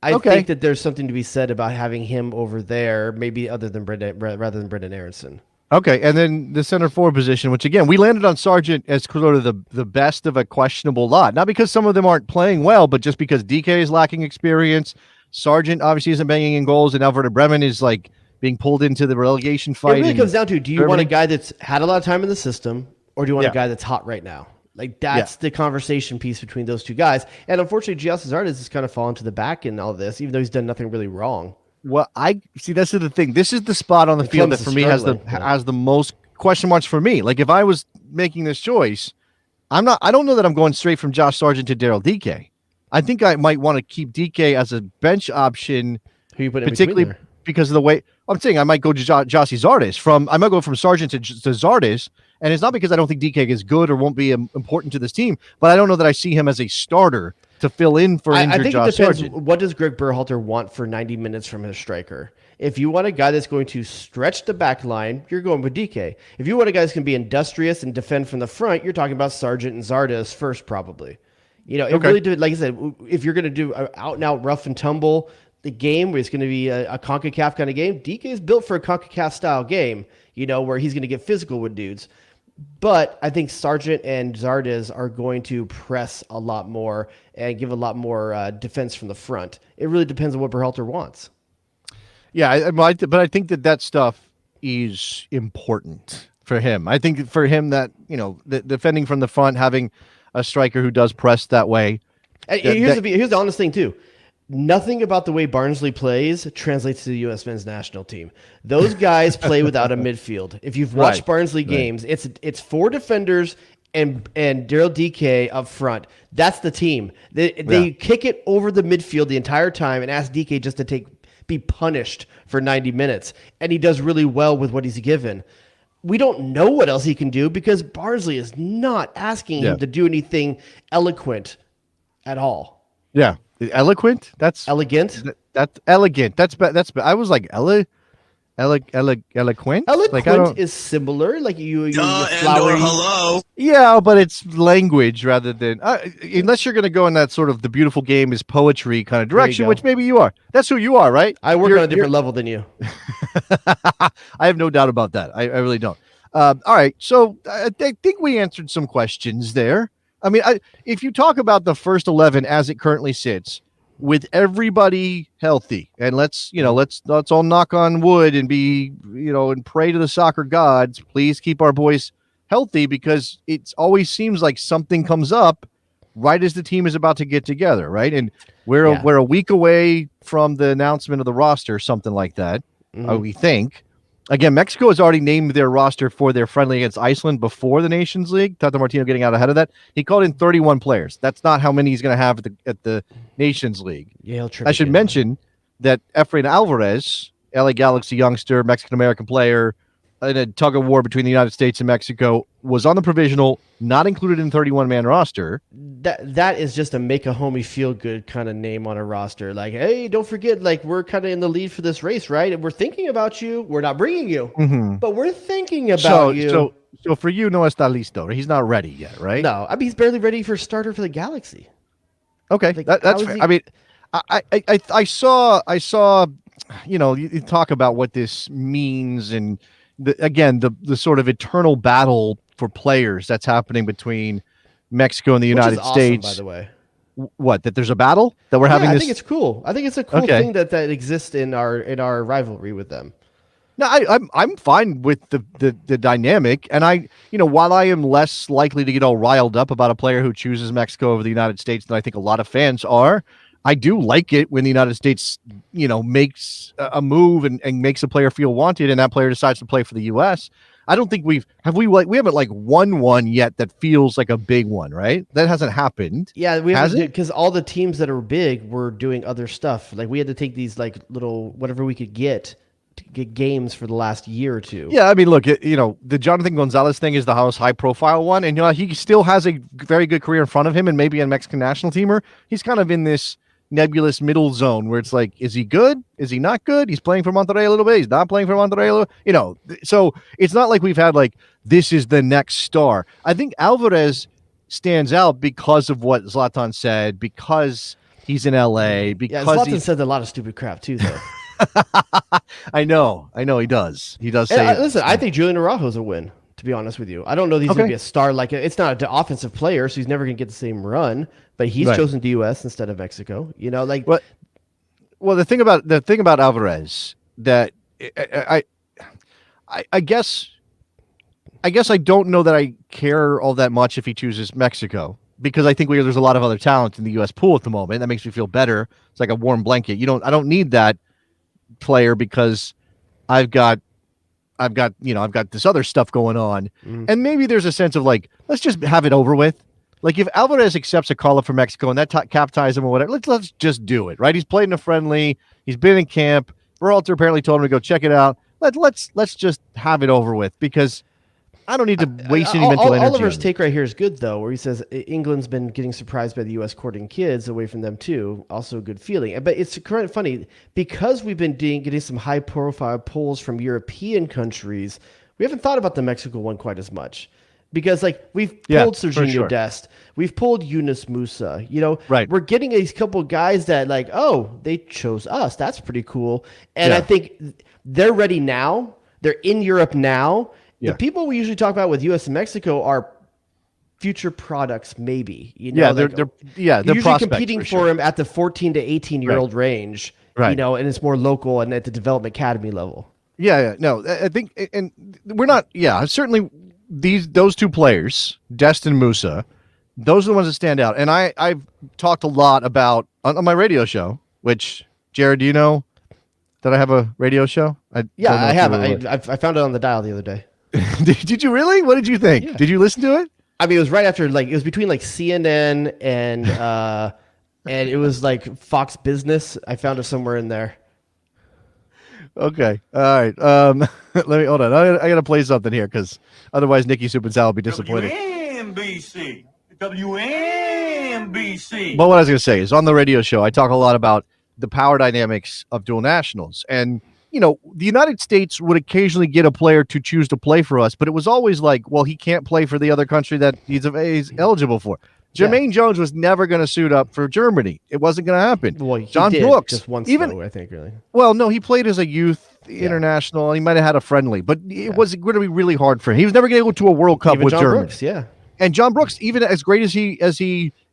I think that there's something to be said about having him over there, maybe rather than Brendan Aronson. Okay, and then the center forward position, which again we landed on Sargent as sort of the best of a questionable lot. Not because some of them aren't playing well, but just because DK is lacking experience. Sargent obviously isn't banging in goals, and Alfredo Bremen is like being pulled into the relegation fight. It really comes down to: do you want a guy that's had a lot of time in the system, or do you want a guy that's hot right now? Like, that's the conversation piece between those two guys. And unfortunately, Giassi Zardes has kind of fallen to the back in all this, even though he's done nothing really wrong. Well, I see. That's the thing. This is the spot on the field that for me has the most question marks for me. Like, if I was making this choice, I don't know that I'm going straight from Josh Sargent to Daryl DK. I think I might want to keep DK as a bench option, particularly because of the way I'm saying I might go to Giassi Zardes. I might go from Sargent to Zardes. And it's not because I don't think DK is good or won't be important to this team, but I don't know that I see him as a starter to fill in for injured Josh Sargent. I think it depends. What does Greg Berhalter want for 90 minutes from his striker? If you want a guy that's going to stretch the back line, you're going with DK. If you want a guy that's going to be industrious and defend from the front, you're talking about Sargent and Zardes first, probably. It really did. Like I said, if you're going to do an out-and-out rough and tumble the game where it's going to be a CONCACAF kind of game, DK is built for a CONCACAF style game, where he's going to get physical with dudes. But I think Sargent and Zardes are going to press a lot more and give a lot more defense from the front. It really depends on what Berhalter wants. Yeah, but I think that stuff is important for him. I think for him that, the defending from the front, having a striker who does press that way. And here's the honest thing, too. Nothing about the way Barnsley plays translates to the U.S. men's national team. Those guys play without a midfield. If you've watched Barnsley games, it's 4 defenders and Daryl DK up front. That's the team. They kick it over the midfield the entire time and ask DK just to be punished for 90 minutes. And he does really well with what he's given. We don't know what else he can do because Barnsley is not asking him to do anything eloquent at all. Yeah. Eloquent? That's elegant. That's elegant. That's I was like eloquent. Eloquent is similar. Like you flowery. Hello. Yeah, but it's language rather than unless you're going to go in that sort of the beautiful game is poetry kind of direction, which maybe you are. That's who you are, right? I work on a different level than you. I have no doubt about that. I really don't. All right, so I think we answered some questions there. I mean, if you talk about the first 11 as it currently sits, with everybody healthy, and let's all knock on wood and be, and pray to the soccer gods, please keep our boys healthy because it always seems like something comes up right as the team is about to get together, right? And we're a week away from the announcement of the roster, something like that. We think. Again, Mexico has already named their roster for their friendly against Iceland before the Nations League. Tata Martino getting out ahead of that. He called in 31 players. That's not how many he's going to have at the Nations League. Yeah, I should mention that Efrain Alvarez, LA Galaxy youngster, Mexican-American player, in a tug-of-war between the United States and Mexico, was on the provisional, not included in 31-man roster. That is just a make a homie feel good kind of name on a roster. Like, hey, don't forget, like, we're kind of in the lead for this race, right? And we're thinking about you. We're not bringing you, but we're thinking about you. So for you, no está listo. He's not ready yet, right? No, I mean, he's barely ready for starter for the Galaxy. Okay, like, that's fair. I mean, I saw, you talk about what this means, and the sort of eternal battle for players that's happening between Mexico and the United States. By the way, what, that there's a battle that we're having? I think it's cool. I think it's a cool thing that exists in our rivalry with them. No, I'm fine with the dynamic, and while I am less likely to get all riled up about a player who chooses Mexico over the United States than I think a lot of fans are, I do like it when the United States, makes a move and makes a player feel wanted, and that player decides to play for the U.S. I don't think we haven't won one yet that feels like a big one, right? That hasn't happened. Yeah, we haven't, because all the teams that are big were doing other stuff. Like, we had to take these little whatever we could get to get games for the last year or two. Yeah, I mean, look, the Jonathan Gonzalez thing is the most high-profile one, and he still has a very good career in front of him, and maybe a Mexican national teamer. He's kind of in this nebulous middle zone where it's like, is he good? Is he not good? He's playing for Monterrey a little bit. He's not playing for Monterrey a little, so it's not like we've had this is the next star. I think Alvarez stands out because of what Zlatan said, because he's in LA, because Zlatan said a lot of stupid crap too, though. I know he does. He does say, listen, I think Julian Araujo's a win, to be honest with you. I don't know that he's going to be a star. It's not an offensive player, so he's never going to get the same run. But he's chosen the U.S. instead of Mexico. Well, the thing about Alvarez that I guess I don't know that I care all that much if he chooses Mexico, because I think there's a lot of other talent in the U.S. pool at the moment. That makes me feel better. It's like a warm blanket. I don't need that player because I've got this other stuff going on, and maybe there's a sense of let's just have it over with. If Alvarez accepts a call up from Mexico and that cap ties him or whatever, let's just do it, right? He's played in a friendly. He's been in camp. Berhalter apparently told him to go check it out. Let's just have it over with, because I don't need to waste any mental energy. Oliver's take right here is good, though, where he says England's been getting surprised by the U.S. courting kids away from them, too. Also a good feeling. But it's kind of funny, because we've been getting some high-profile polls from European countries, we haven't thought about the Mexico one quite as much. Because we've pulled Serginho Dest, we've pulled Yunus Musa, right. We're getting these couple guys that they chose us. That's pretty cool. And I think they're ready now. They're in Europe now. Yeah. The people we usually talk about with U.S. and Mexico are future products, maybe. They're usually competing for him at the 14 to 18-year-old range, right. And it's more local and at the development academy level. Yeah, no, I think, and we're not. Yeah, certainly. Those two players, Dest and Musa, those are the ones that stand out. And I've talked a lot about on my radio show, which, Jared, do you know that I have a radio show? I have. I found it on the dial the other day. Did you really? What did you think? Yeah. Did you listen to it? I mean, it was right after, it was between CNN and and it was Fox Business. I found it somewhere in there. Okay. All right. Let me hold on. I got to play something here, because otherwise Nikki Supensal will be disappointed. WNBC. But what I was going to say is, on the radio show, I talk a lot about the power dynamics of dual nationals. And, the United States would occasionally get a player to choose to play for us, but it was always he can't play for the other country that he's eligible for. Jermaine Jones was never going to suit up for Germany. It wasn't going to happen. Well, John Brooks, just once, I think, really. Well, no, he played as a youth international, and he might have had a friendly, but it was going to be really hard for him. He was never going to go to a World Cup with John Germany. Brooks, yeah. And John Brooks, even as great as he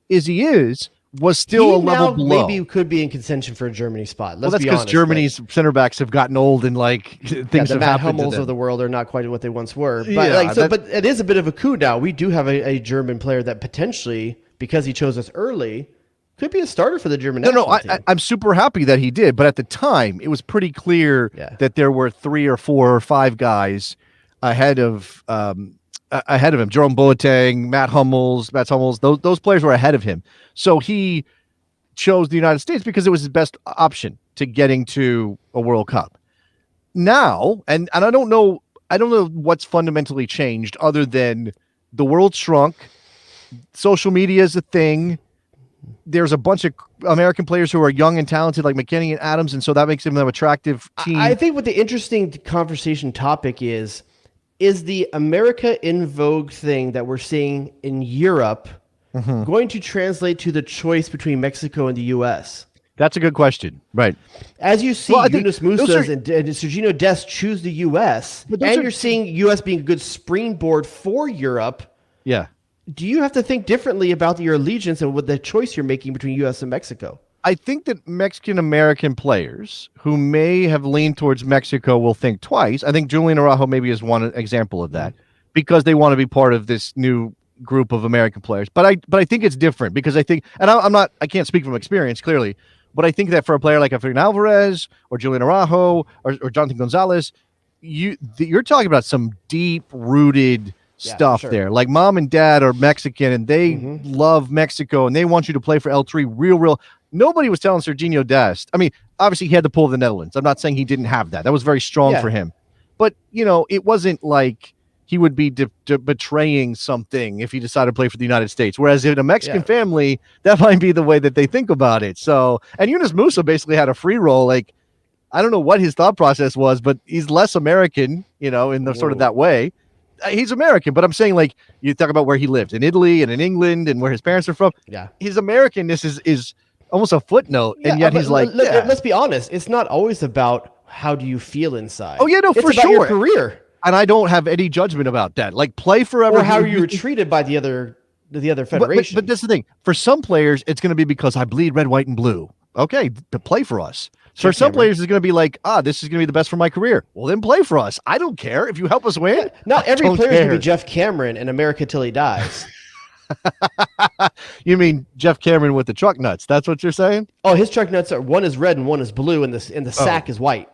is, was still a level below. Maybe could be in contention for a Germany spot. Well, Let's that's be because honest. Germany's center backs have gotten old and things The have Matt happened Hummels to them. of the world are not quite what they once were. But Yeah, but it is a bit of a coup now. We do have a German player that potentially, because he chose us early, could be a starter for the German national team. I'm super happy that he did, but at the time, it was pretty clear that there were 3 or 4 or 5 guys ahead of him. Jerome Boateng, Mats Hummels, those players were ahead of him. So he chose the United States because it was his best option to getting to a World Cup. Now, and I don't know what's fundamentally changed other than the world shrunk, social media is a thing. There's a bunch of American players who are young and talented like McKennie and Adams, and so that makes them an attractive team. I think what the interesting conversation topic is the America in Vogue thing that we're seeing in Europe going to translate to the choice between Mexico and the U.S.? That's a good question. Right. As you see Yunus Musas and Serginho Dest choose the U.S., and you're seeing U.S. being a good springboard for Europe. Yeah. Do you have to think differently about your allegiance and what the choice you're making between U.S. and Mexico? I think that Mexican-American players who may have leaned towards Mexico will think twice. I think Julian Araujo maybe is one example of that because they want to be part of this new group of American players. But I think it's different because I think, and I can't speak from experience clearly, but I think that for a player like Efrain Alvarez or Julian Araujo or Jonathan Gonzalez, you're talking about some deep-rooted stuff there. Like mom and dad are Mexican and they love Mexico and they want you to play for L3 real. Nobody was telling Serginho Dest. I mean, obviously he had the pull of the Netherlands. I'm not saying he didn't have that. That was very strong for him. But, it wasn't like he would be betraying something if he decided to play for the United States. Whereas in a Mexican family, that might be the way that they think about it. So, and Yunus Musa basically had a free roll. Like, I don't know what his thought process was, but he's less American, in the sort of that way. He's American, but I'm saying like you talk about where he lived in Italy and in England and where his parents are from. Yeah. His Americanness is almost a footnote. And yet he's like, let's be honest. It's not always about how do you feel inside. Oh yeah, no, it's for about sure. Your career. And I don't have any judgment about that. Like play forever. Or how you were treated by the other federation. But that's the thing. For some players, it's going to be because I bleed red, white, and blue. Okay, to play for us. For some players, it's going to be like, this is going to be the best for my career. Well, then play for us. I don't care if you help us win. Not every player is going to be Jeff Cameron in America till he dies. You mean Jeff Cameron with the truck nuts? That's what you're saying? Oh, his truck nuts are one is red and one is blue, and the sack is white.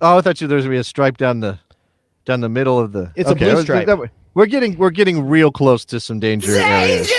Oh, I thought there was going to be a stripe down the middle of the. It's a blue stripe. We're getting real close to some danger areas,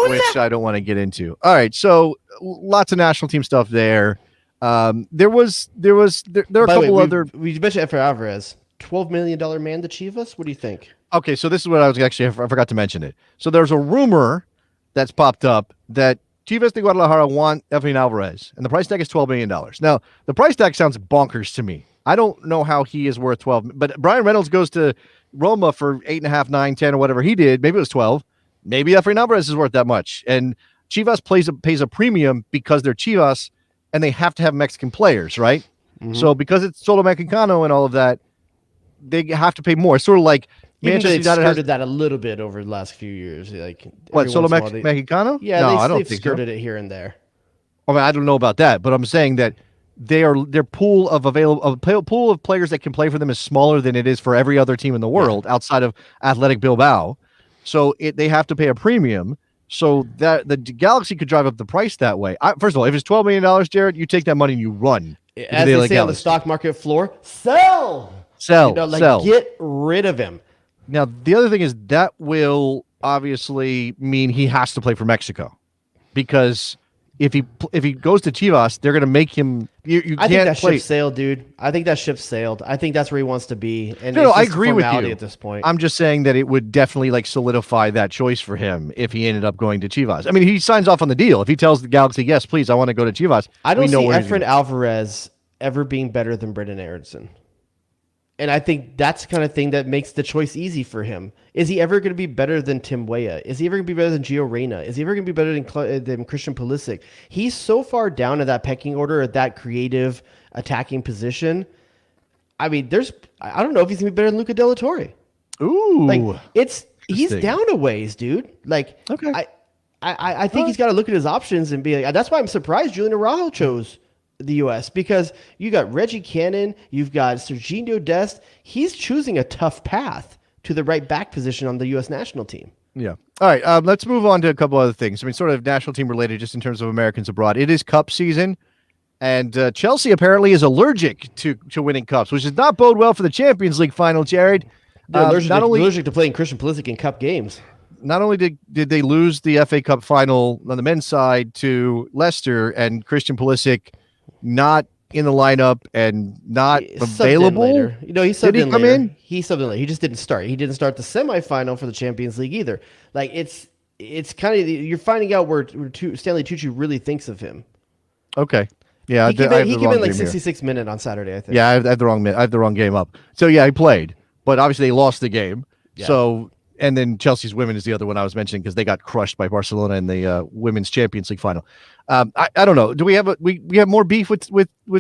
which I don't want to get into. All right, so lots of national team stuff there. There are a couple other. We mentioned Efrain Alvarez, $12 million man to Chivas. What do you think? Okay, so this is what I forgot to mention it. So there's a rumor that's popped up that Chivas de Guadalajara want Efrain Alvarez, and the price tag is $12 million. Now, the price tag sounds bonkers to me. I don't know how he is worth 12, but Brian Reynolds goes to Roma for 8.5, 9, 10, or whatever he did. Maybe it was 12. Maybe Efrain Alvarez is worth that much. And Chivas pays a premium because they're Chivas, and they have to have Mexican players, right? Mm-hmm. So because it's Solo Mexicano and all of that, they have to pay more. It's sort of like Manchester United skirted that a little bit over the last few years. Like what, Solo Mexicano? Yeah, no, I don't think skirted it here and there. I mean, I don't know about that, but I'm saying that their pool of players that can play for them is smaller than it is for every other team in the world outside of Athletic Bilbao. So they have to pay a premium. So that the Galaxy could drive up the price that way. First of all, if it's $12 million, Jared, you take that money and you run. As they say on the stock market floor, sell. Sell. Get rid of him. Now, the other thing is that will obviously mean he has to play for Mexico, because if he goes to Chivas, they're going to make him. I think that ship sailed, dude. I think that ship sailed. I think that's where he wants to be. And no, I agree with you at this point. I'm just saying that it would definitely solidify that choice for him if he ended up going to Chivas. I mean, he signs off on the deal. If he tells the Galaxy, yes, please, I want to go to Chivas. I don't see Efrain Alvarez ever being better than Brendan Aronson. And I think that's the kind of thing that makes the choice easy for him. Is he ever going to be better than Tim Weah? Is he ever going to be better than Gio Reyna? Is he ever going to be better than Christian Pulisic? He's so far down in that pecking order at that creative attacking position. I mean, I don't know if he's going to be better than Luca De La Torre. Ooh. He's down a ways, dude. Okay. I think he's got to look at his options and be like, that's why I'm surprised Julian Araujo chose the U.S. because you got Reggie Cannon, you've got Serginho Dest. He's choosing a tough path to the right back position on the U.S. national team. Yeah. All right. Let's move on to a couple other things. I mean, sort of national team related, just in terms of Americans abroad. It is Cup season, and Chelsea apparently is allergic to winning cups, which does not bode well for the Champions League final. Jared, they're allergic to playing Christian Pulisic in cup games. Not only did they lose the FA Cup final on the men's side to Leicester, and Christian Pulisic not in the lineup and not available. You know, he subbed in later. He subbed in later. He just didn't start. He didn't start the semifinal for the Champions League either. Like it's kind of, you're finding out where Stanley Tucci really thinks of him. Okay. Yeah, he came in like 66 minutes on Saturday, I think. Yeah, I have the wrong game up. So yeah, he played, but obviously they lost the game. Yeah. So. And then Chelsea's women is the other one I was mentioning because they got crushed by Barcelona in the Women's Champions League final. I don't know. Do we have we have more beef with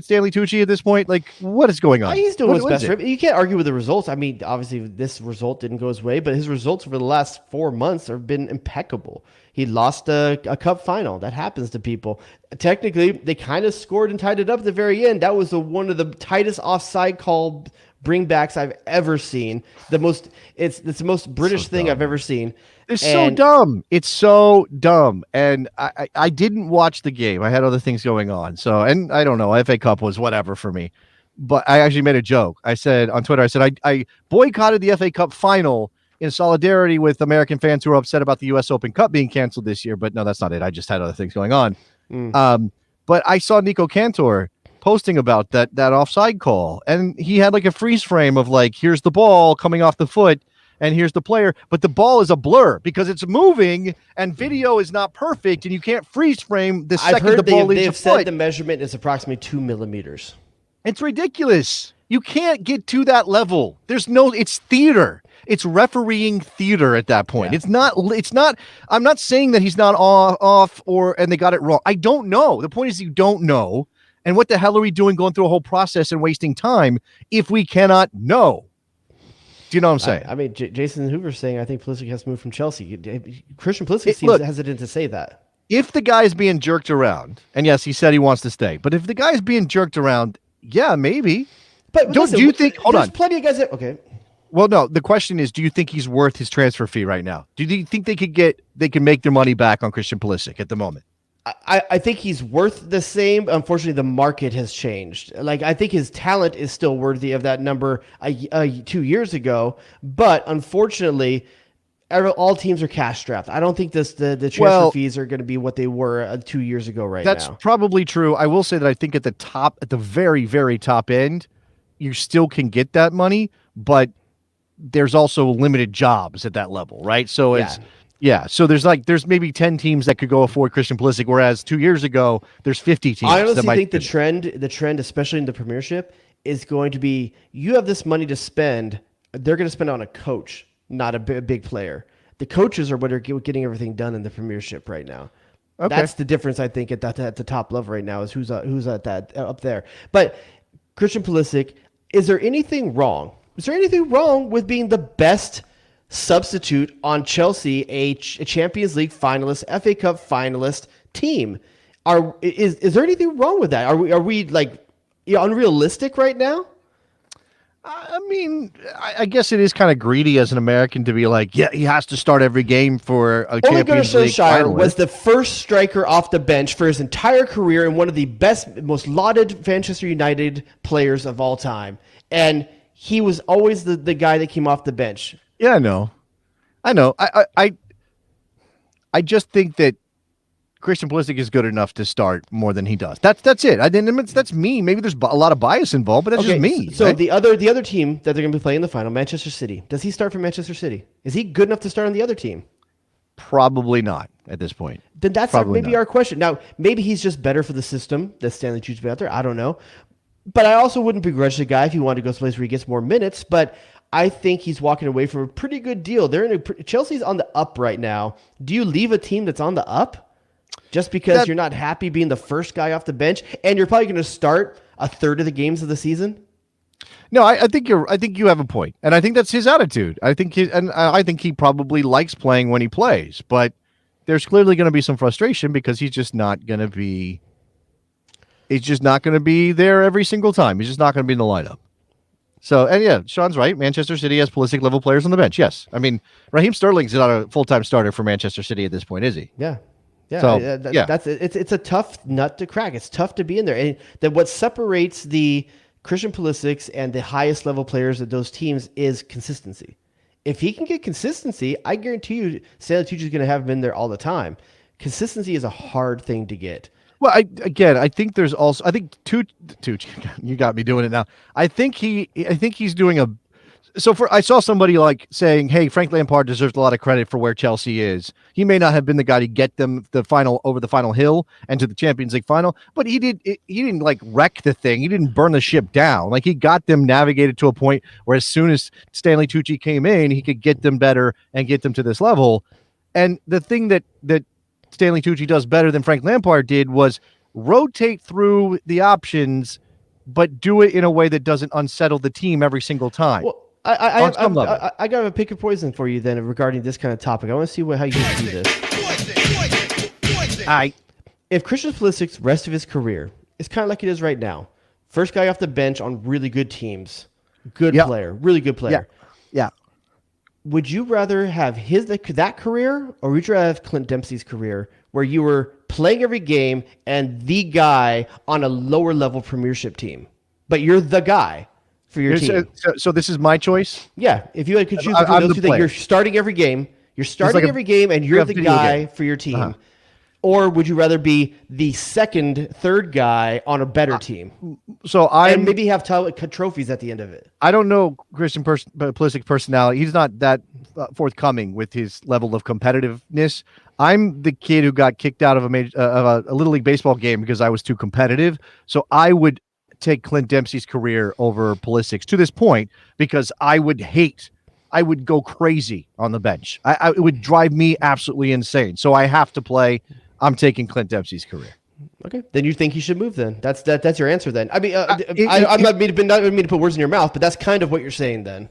Stanley Tucci at this point? Like, what is going on? He's doing what's best for him. You can't argue with the results. I mean, obviously this result didn't go his way, but his results over the last 4 months have been impeccable. He lost a cup final. That happens to people. Technically, they kind of scored and tied it up at the very end. That was one of the tightest offside call bringbacks I've ever seen. It's the most British thing I've ever seen. It's so dumb. It's so dumb. And I didn't watch the game. I had other things going on. So, and I don't know, FA Cup was whatever for me. But I actually made a joke. I said on Twitter, I boycotted the FA Cup final in solidarity with American fans who are upset about the US Open Cup being canceled this year. But no, that's not it. I just had other things going on. But I saw Nico Cantor posting about that offside call, and he had like a freeze frame of like, here's the ball coming off the foot and here's the player, but the ball is a blur because it's moving and video is not perfect, and you can't freeze frame the second the ball leaves the foot. Said the measurement is approximately 2 millimeters. It's ridiculous. You can't get to that level. It's theater. It's refereeing theater at that point. Yeah. It's not, I'm not saying that he's not off and they got it wrong. I don't know. The point is you don't know. And what the hell are we doing going through a whole process and wasting time if we cannot know? Do you know what I'm saying? I mean, Jason Hoover's saying, I think Pulisic has to move from Chelsea. Christian Pulisic seems hesitant to say that. If the guy's being jerked around, and yes, he said he wants to stay, but if the guy's being jerked around, yeah, maybe. But do you think, hold on. There's plenty of guys that, okay. Well, no, the question is, do you think he's worth his transfer fee right now? Do you think they can make their money back on Christian Pulisic at the moment? I think he's worth the same. Unfortunately, the market has changed. Like, I think his talent is still worthy of that number 2 years ago, but unfortunately, all teams are cash strapped. I don't think the transfer fees are going to be what they were 2 years ago. That's probably true. I will say that I think at the very, very top end, you still can get that money, but there's also limited jobs at that level, right? So so there's maybe 10 teams that could go afford Christian Pulisic, whereas 2 years ago there's 50 teams. I honestly think the trend, especially in the Premiership, is going to be, you have this money to spend. They're going to spend on a coach, not a big player. The coaches are what are getting everything done in the Premiership right now. Okay. That's the difference, I think, at the top level right now is who's at that up there. But Christian Pulisic, is there anything wrong? Is there anything wrong with being the best substitute on Chelsea, a Champions League finalist, FA Cup finalist team? Is there anything wrong with that? Are we like unrealistic right now? I mean, I guess it is kind of greedy as an American to be like, yeah, he has to start every game for a Champions League finalist. Was the first striker off the bench for his entire career and one of the best, most lauded Manchester United players of all time, and he was always the guy that came off the bench. Yeah, I know. I just think that Christian Pulisic is good enough to start more than he does. That's it. That's me. Maybe there's a lot of bias involved, but that's just me. So right? the other team that they're going to be playing in the final, Manchester City. Does he start for Manchester City? Is he good enough to start on the other team? Probably not at this point. Then that's maybe our question. Now, maybe he's just better for the system that Stanley Tucci out there. I don't know. But I also wouldn't begrudge the guy if he wanted to go someplace where he gets more minutes. But I think he's walking away from a pretty good deal. Chelsea's on the up right now. Do you leave a team that's on the up just because you're not happy being the first guy off the bench and you're probably going to start a third of the games of the season? No, I think you have a point, and I think that's his attitude. I think he probably likes playing when he plays, but there's clearly going to be some frustration because he's just not going to be there every single time. He's just not going to be in the lineup. So, and yeah, Sean's right. Manchester City has Pulisic level players on the bench. Yes. I mean, Raheem Sterling's not a full-time starter for Manchester City at this point, is he? Yeah. Yeah. So, it's a tough nut to crack. It's tough to be in there. And that what separates the Christian Pulisic and the highest level players of those teams is consistency. If he can get consistency, I guarantee you Stanley Tucci is going to have him in there all the time. Consistency is a hard thing to get. Well, I think there's also, I think Tucci, you got me doing it now. I think he's doing I saw somebody like saying, hey, Frank Lampard deserves a lot of credit for where Chelsea is. He may not have been the guy to get them over the final hill and to the Champions League final, but he didn't like wreck the thing. He didn't burn the ship down. Like he got them navigated to a point where as soon as Stanley Tucci came in, he could get them better and get them to this level. And the thing that Stanley Tucci does better than Frank Lampard did was rotate through the options, but do it in a way that doesn't unsettle the team every single time. Well, I got a pick of poison for you then regarding this kind of topic. I want to see how you see this. If Christian Pulisic's rest of his career is kind of like it is right now, first guy off the bench on really good teams, player, really good player. Yeah. Would you rather have that career, or would you rather have Clint Dempsey's career, where you were playing every game and the guy on a lower level Premiership team, but you're the guy for your team? So this is my choice? Yeah. If you could choose between those two things, you're starting every game. You're starting every game, and you're the guy for your team. Uh-huh. Or would you rather be the third guy on a better team? And maybe have trophies at the end of it. I don't know Christian Pulisic personality. He's not that forthcoming with his level of competitiveness. I'm the kid who got kicked out of a Little League baseball game because I was too competitive. So I would take Clint Dempsey's career over Pulisic's to this point because I would go crazy on the bench. It would drive me absolutely insane. So I have to play. I'm taking Clint Dempsey's career. Okay, then you think he should move? Then that's your answer. Then I mean, I'm not mean to put words in your mouth, but that's kind of what you're saying. Then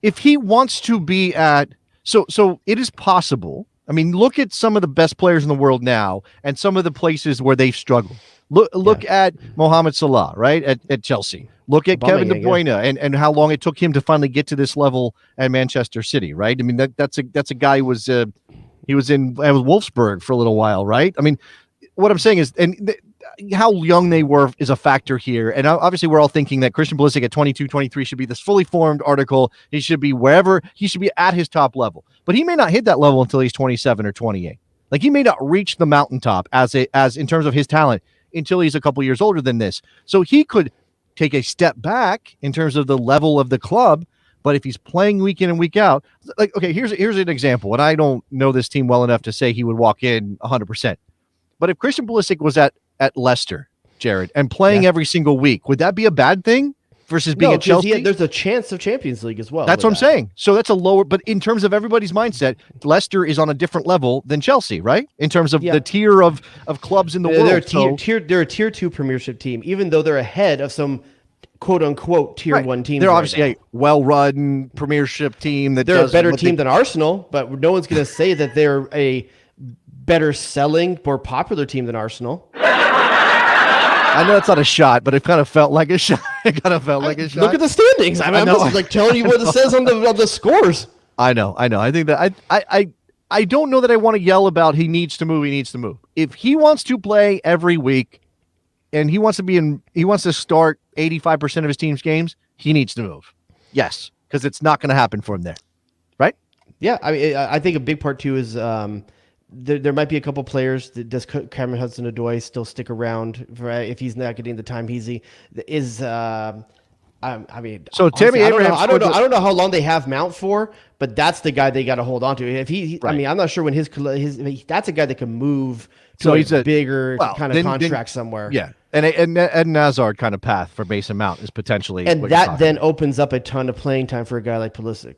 if he wants to be at so it is possible. I mean, look at some of the best players in the world now, and some of the places where they've struggled. Look at Mohamed Salah, right at Chelsea. Look at Kevin De Bruyne and how long it took him to finally get to this level at Manchester City, right? I mean, that's a guy who was he was in Wolfsburg for a little while, right? I mean, what I'm saying is, how young they were is a factor here. And obviously we're all thinking that Christian Pulisic at 22, 23 should be this fully formed article. He should be at his top level, but he may not hit that level until he's 27 or 28. Like he may not reach the mountaintop as in terms of his talent until he's a couple years older than this. So he could take a step back in terms of the level of the club. But if he's playing week in and week out, like, okay, here's an example. And I don't know this team well enough to say he would walk in 100%. But if Christian Pulisic was at Leicester, Jared, and playing every single week, would that be a bad thing versus being at Chelsea? There's a chance of Champions League as well. That's what I'm saying. So that's a lower, but in terms of everybody's mindset, Leicester is on a different level than Chelsea, right? In terms of the tier of clubs in the world. They're a tier 2 Premiership team, even though they're ahead of some quote unquote tier 1 teams. They're obviously a well-run Premiership team they're a better team than Arsenal, but no one's going to say that they're a better selling, more popular team than Arsenal. I know it's not a shot, but it kind of felt like a shot. Look at the standings. I'm just like telling you what it says on the scores. I know. I think that I don't know that I want to yell about he needs to move. If he wants to play every week and he wants to start 85% of his team's games, he needs to move. Yes, because it's not going to happen for him there. Right? Yeah. I mean, I think a big part too is there might be a couple players that does Cameron Hudson-Odoi still stick around if he's not getting the time I mean, so Tammy Abraham. I don't know how long they have Mount for, but that's the guy they got to hold on to. If I mean, I'm not sure when his that's a guy that can move to a bigger kind of contract somewhere. Yeah, and Hazard kind of path for Mason Mount is potentially, and that then opens up a ton of playing time for a guy like Pulisic.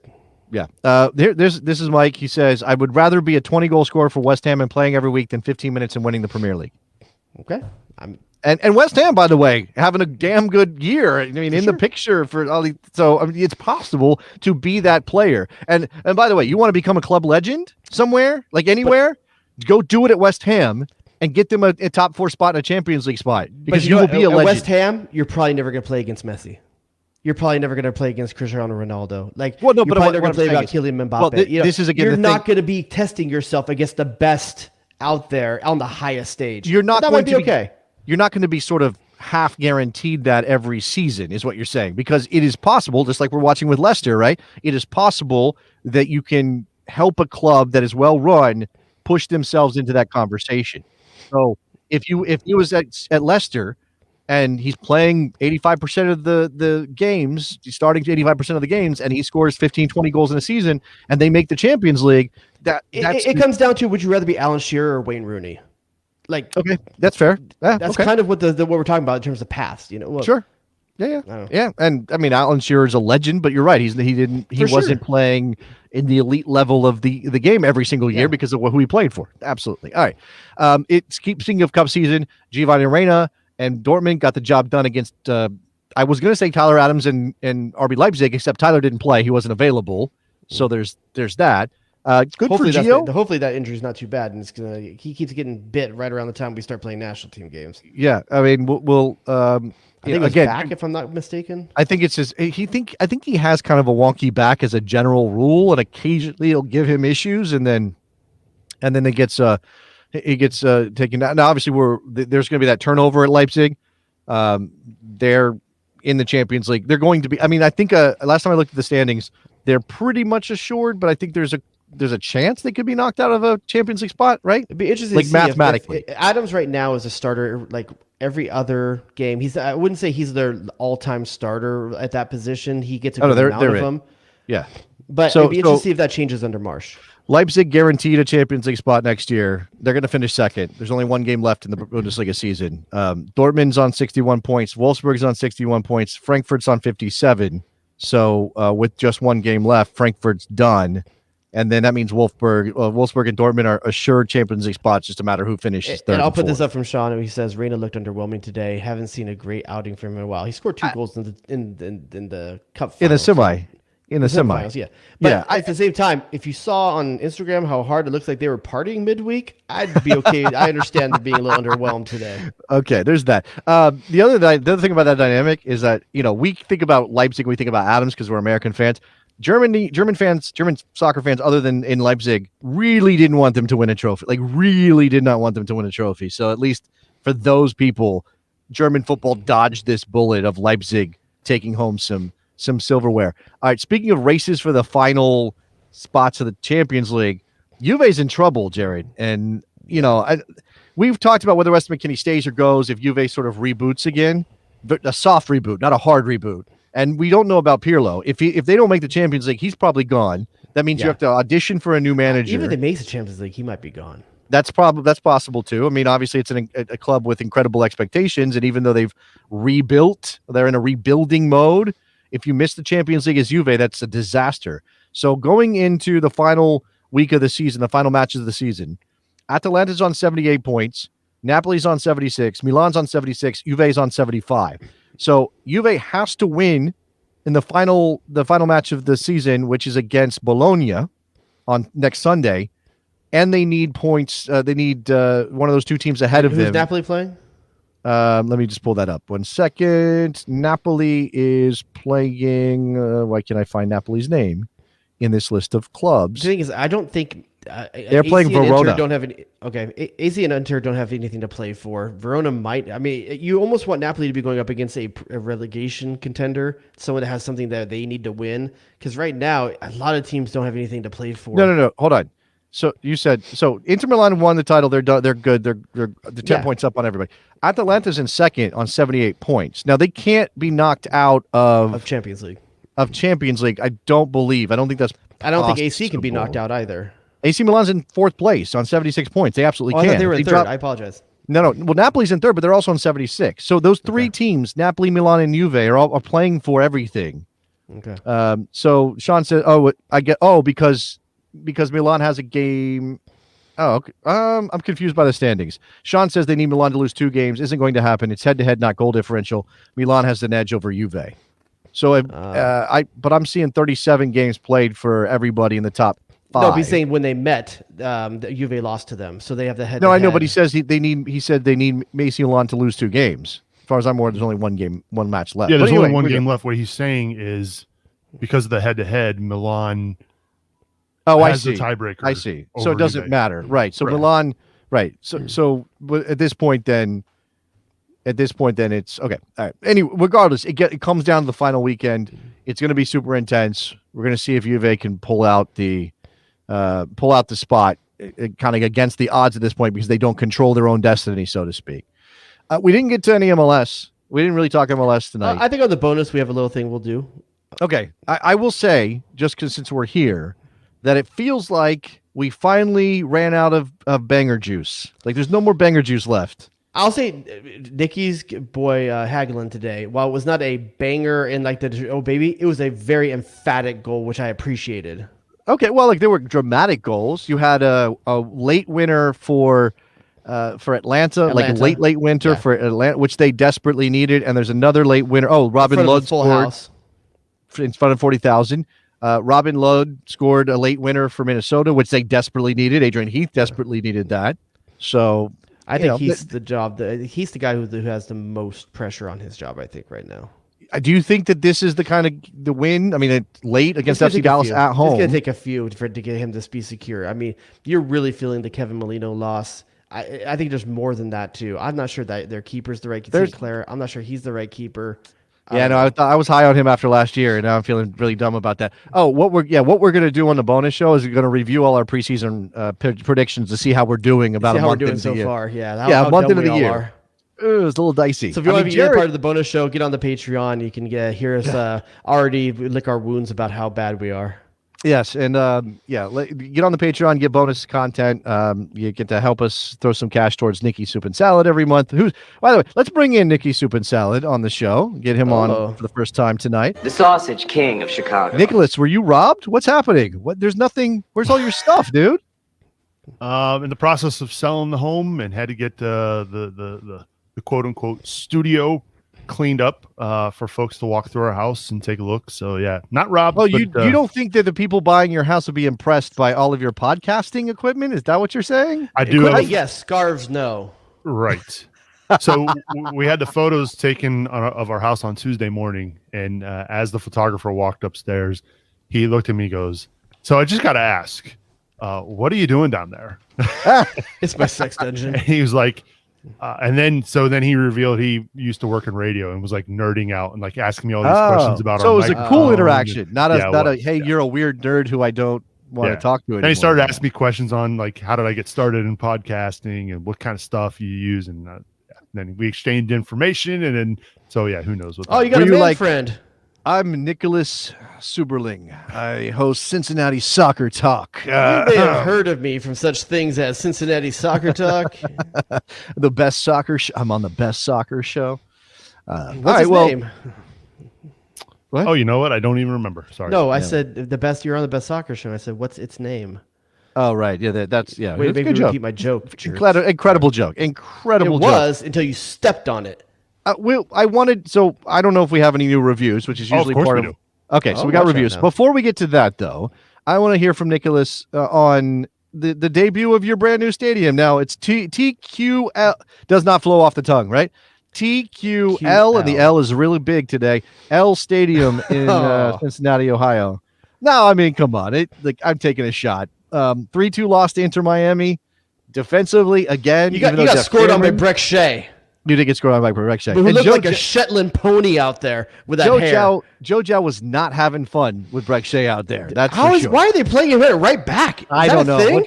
Yeah. This is Mike. He says, I would rather be a 20-goal scorer for West Ham and playing every week than 15 minutes and winning the Premier League. Okay. And West Ham, by the way, having a damn good year. I mean, in the picture for all the, so I mean, it's possible to be that player. And by the way, you want to become a club legend somewhere, like anywhere, go do it at West Ham and get them a top 4 spot in a Champions League spot, because you will be a legend. West Ham, you're probably never going to play against Messi. You're probably never going to play againly Cristiano Ronaldo. Like, well, no, you're but probably never going what to play I'm about saying Kylian Mbappe. well, this is again you're the not thing. going to be testing yourself against the best out there on the highest stage. You're not that going might to be okay. You're not going to be sort of half guaranteed that every season, is what you're saying, because it is possible, just like we're watching with Leicester, right? It is possible that you can help a club that is well run push themselves into that conversation. So if he was at Leicester and he's playing 85% of the games, he's starting 85% of the games, and he scores 15, 20 goals in a season, and they make the Champions League, it comes down to, would you rather be Alan Shearer or Wayne Rooney? Like, okay, that's fair. Yeah, that's kind of what what we're talking about in terms of past. Well, sure. Yeah. And I mean, Alan Shearer's a legend, but you're right. He wasn't playing in the elite level of the game every single year because of who he played for. Absolutely. All right. Speaking of Cup season, Giovanni Reina and Dortmund got the job done against. I was going to say Tyler Adams and RB Leipzig, except Tyler didn't play. He wasn't available. So there's that. Good hopefully for Gio. Hopefully that injury is not too bad, and he keeps getting bit right around the time we start playing national team games. Yeah, I mean, we'll I think he's back, if I'm not mistaken. I think it's just I think he has kind of a wonky back as a general rule, and occasionally it'll give him issues, and then it gets taken down. Now, obviously, there's going to be that turnover at Leipzig. They're in the Champions League. They're going to be. I mean, I think last time I looked at the standings, they're pretty much assured, but I think there's a chance they could be knocked out of a Champions League spot, right? It'd be interesting, like to see mathematically. if Adams right now is a starter, like every other game. I wouldn't say he's their all-time starter at that position. He gets a good amount of them. Yeah, but it'd be interesting to see if that changes under Marsch. Leipzig guaranteed a Champions League spot next year. They're going to finish second. There's only one game left in the Bundesliga season. Dortmund's on 61 points. Wolfsburg's on 61 points. Frankfurt's on 57. So with just one game left, Frankfurt's done. And then that means Wolfsburg and Dortmund are assured Champions League spots, just a matter who finishes third. And I'll put this up from Sean, and he says Reina looked underwhelming today. Haven't seen a great outing from him in a while. He scored 2 goals in the cup finals. In the semi. Yeah. But at the same time, if you saw on Instagram how hard it looks like they were partying midweek, I'd be okay. I understand them being a little underwhelmed today. Okay, there's that. The other thing about that dynamic is that, we think about Leipzig, we think about Adams because we're American fans. German soccer fans, other than in Leipzig, really didn't want them to win a trophy. Like, really did not want them to win a trophy. So at least for those people, German football dodged this bullet of Leipzig taking home some silverware. All right, speaking of races for the final spots of the Champions League, Juve's in trouble, Jared. And, we've talked about whether Weston McKennie stays or goes if Juve sort of reboots again. But a soft reboot, not a hard reboot. And we don't know about Pirlo. If they don't make the Champions League, he's probably gone. That means you have to audition for a new manager. Even if they make the Champions League, he might be gone. That's possible too. I mean, obviously, it's a club with incredible expectations, and even though they've rebuilt, they're in a rebuilding mode. If you miss the Champions League as Juve, that's a disaster. So going into the final week of the season, the final matches of the season, Atalanta's on 78 points, Napoli's on 76, Milan's on 76, Juve's on 75. So Juve has to win in the final match of the season, which is against Bologna on next Sunday, and they need points. They need one of those two teams ahead of them. Who's Napoli playing? Let me just pull that up. 1 second. Napoli is playing. Why can't I find Napoli's name in this list of clubs? The thing is, I don't think they're playing Verona. AC and Inter don't have anything to play for. Verona might. I mean, you almost want Napoli to be going up against a relegation contender, someone that has something that they need to win. Because right now, a lot of teams don't have anything to play for. No. Hold on. So you said Inter Milan won the title. They're done. They're good. They're 10 points up on everybody. Atalanta's in second on 78 points. Now they can't be knocked out of Champions League. I don't believe. I don't think that's. I don't think AC can be knocked out either. AC Milan's in 4th place on 76 points. They absolutely can. I thought they were in third. I apologize. No. Well, Napoli's in third, but they're also on 76. So those three teams, Napoli, Milan, and Juve, are playing for everything. Okay. So Sean said, because Milan has a game. Oh, okay. I'm confused by the standings. Sean says they need Milan to lose 2 games. Isn't going to happen. It's head-to-head, not goal differential. Milan has an edge over Juve. So but I'm seeing 37 games played for everybody in the top 5. No, he's saying when they met, the Juve lost to them, so they have the head. No, I know, but he says he said they need AC Milan to lose 2 games. As far as I'm aware, there's only one match left. Yeah, there's only one game left. What he's saying is because of the head-to-head, Milan. Oh, I has see. the tiebreaker. I see. So it doesn't Juve. matter, right? So Right. Milan, right? So but at this point, then it's okay. All right. Anyway, regardless, it comes down to the final weekend. It's going to be super intense. We're going to see if Juve can pull out the spot, kind of against the odds at this point because they don't control their own destiny, so to speak. We didn't get to any MLS. We didn't really talk MLS tonight. I think on the bonus we have a little thing we'll do. Okay, I will say just because since we're here. That it feels like we finally ran out of banger juice. Like there's no more banger juice left. I'll say Nicky's boy Hagelin today, while it was not a banger in like the oh baby, it was a very emphatic goal, which I appreciated. Okay, well, like there were dramatic goals. You had a late winner for Atlanta, like a late winter for Atlanta, which they desperately needed. And there's another late winner. Oh, Robin Lod scored in front of 40,000. Robin Lod scored a late winner for Minnesota, which they desperately needed. Adrian Heath desperately needed that. So I think he's the guy who has the most pressure on his job, I think, right now. Do you think that this is the kind of the win? I mean, it's late against FC Dallas at home. It's going to take a few to get him to be secure. I mean, you're really feeling the Kevin Molino loss. I think there's more than that, too. I'm not sure that their keeper's the right keeper. I'm not sure he's the right keeper. Yeah, no, I was high on him after last year, and now I'm feeling really dumb about that. Oh, what we're gonna do on the bonus show is we're gonna review all our preseason predictions to see how we're doing about a month into the year. Far. Yeah, a month into the year. It's a little dicey. So if you want to be part of the bonus show, get on the Patreon. You can hear us already lick our wounds about how bad we are. Yes, and get on the Patreon, get bonus content. You get to help us throw some cash towards Nikki Soup and Salad every month. By the way, let's bring in Nikki Soup and Salad on the show. Get him on for the first time tonight. The Sausage King of Chicago. Nicholas, were you robbed? What's happening? What? There's nothing. Where's all your stuff, dude? In the process of selling the home and had to get the quote unquote studio cleaned up for folks to walk through our house and take a look. So yeah, not robbed. Well, you don't think that the people buying your house would be impressed by all of your podcasting equipment? Is that what you're saying? I do. Yes, scarves. No. Right. So we had the photos taken of our house on Tuesday morning, and as the photographer walked upstairs, he looked at me and goes, "So I just got to ask, what are you doing down there?" It's my sex dungeon. And he was like, and then he revealed he used to work in radio and was like nerding out and like asking me all these questions about. So our it was a cool interaction, not a hey, yeah. You're a weird nerd who I don't want to talk to anymore. And he started asking me questions on like how did I get started in podcasting and what kind of stuff you use, and then we exchanged information, and then who knows what. You got a man friend. I'm Nicholas Suberling. I host Cincinnati Soccer Talk. You may have heard of me from such things as Cincinnati Soccer Talk. The best soccer I'm on the best soccer show. What's his name? What? Oh, you know what? I don't even remember. Sorry. No, I said the best. You're on the best soccer show. I said, what's its name? Oh, right. Yeah, that's yeah. Wait, maybe repeat my joke. Incredible joke. Incredible joke. It was until you stepped on it. I don't know if we have any new reviews, which is usually part of. Okay, so we got reviews. Before we get to that, though, I want to hear from Nicholas on the debut of your brand new stadium. Now it's TQL, does not flow off the tongue, right? TQL, and the L is really big today. L Stadium in Cincinnati, Ohio. No, I mean, come on, I'm taking a shot. 3-2 loss to Inter Miami. Defensively, again, you got scored on by Breck Shea. You did get scored on by Breck Shea. Who looked like a Shetland pony out there with that hair. Joe Zhao was not having fun with Breck Shea out there. That's sure. Why are they playing him right back? I don't know.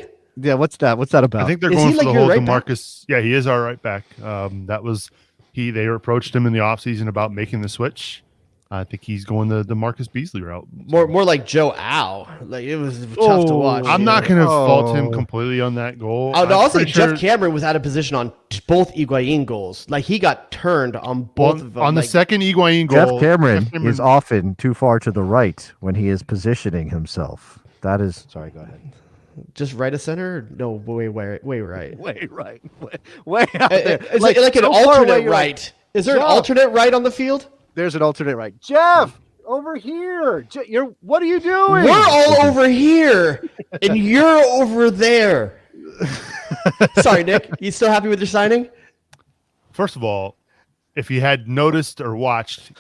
What's that? What's that about? I think they're going for the whole DeMarcus. Yeah, he is our right back. That was they approached him in the offseason about making the switch. I think he's going the Marcus Beasley route. More like Joe Al. Like it was tough to watch. I'm not going to fault him completely on that goal. I'll say Jeff Cameron was out of position on both Higuain goals. Like he got turned on both of them. On the second Higuain goal, Jeff Cameron is often too far to the right when he is positioning himself. That is sorry. Go ahead. Just right of center? No, way right. Way right. Way out there. It's like an so far alternate away, you're right. like, Is there an Jeff. alternate right on the field? There's an alternate right. Jeff, over here. What are you doing? We're all over here, and you're over there. Sorry, Nick. You still happy with your signing? First of all, if you had noticed or watched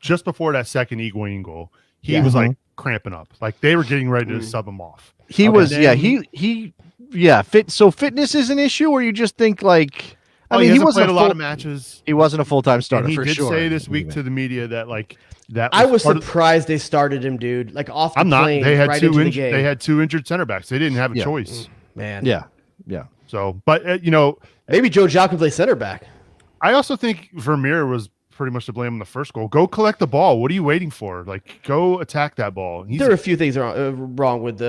just before that second Higuain goal, he was like cramping up. Like they were getting ready to sub him off. He was, So fitness is an issue, or you just think like, I mean, he wasn't played a lot of matches. He wasn't a full-time starter. And he for did sure. say this week to the media that that I was surprised they started him, dude. Like off the plane, They had right two into the game. They had two injured center backs. They didn't have a choice. Man. Yeah. So, but maybe Joe Jock can play center back. I also think Vermeer was pretty much to blame on the first goal. Go collect the ball. What are you waiting for? Like, go attack that ball. There are a few things wrong with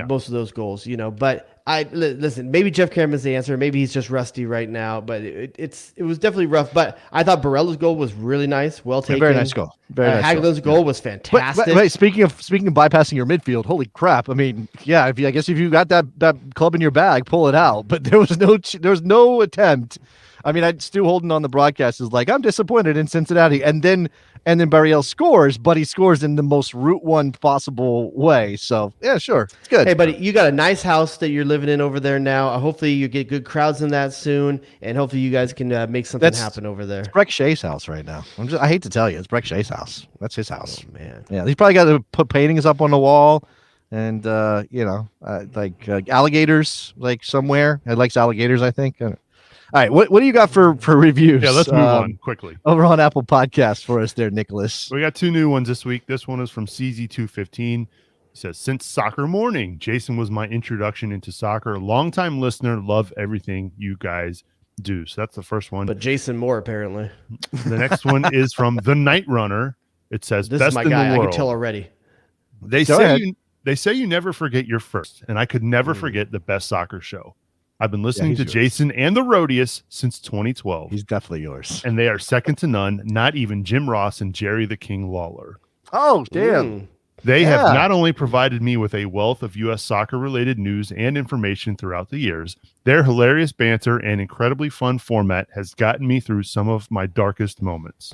most of those goals, but listen, maybe Jeff Cameron's the answer. Maybe he's just rusty right now, but it was definitely rough. But I thought Barella's goal was really nice. Well taken. Very nice goal. Hagelin's goal was fantastic. But speaking of bypassing your midfield, holy crap. I mean, yeah, I guess if you got that club in your bag, pull it out. But there was no attempt. I mean, Stu Holden on the broadcast is like, I'm disappointed in Cincinnati. And then Barriel scores, but he scores in the most Route 1 possible way. So, yeah, sure. It's good. Hey, buddy, you got a nice house that you're living in over there now. Hopefully you get good crowds in that soon, and hopefully you guys can make something happen over there. It's Breck Shea's house right now. I hate to tell you, it's Breck Shea's house. That's his house. Oh, man. Yeah, he's probably got to put paintings up on the wall and, alligators, like somewhere. He likes alligators, I think. All right, what do you got for reviews? Yeah, let's move on quickly. Over on Apple Podcasts for us there, Nicholas. We got two new ones this week. This one is from CZ215. He says, since soccer morning, Jason was my introduction into soccer. Longtime listener, love everything you guys do. So that's the first one. But Jason Moore, apparently. The next one is from The Night Runner. It says, this best is my in guy. the world. I can tell already. They say you never forget your first, and I could never forget the best soccer show. I've been listening to Jason and the Rhodius since 2012. He's definitely yours. And they are second to none, not even Jim Ross and Jerry the King Lawler. Oh, damn. They have not only provided me with a wealth of U.S. soccer-related news and information throughout the years, their hilarious banter and incredibly fun format has gotten me through some of my darkest moments.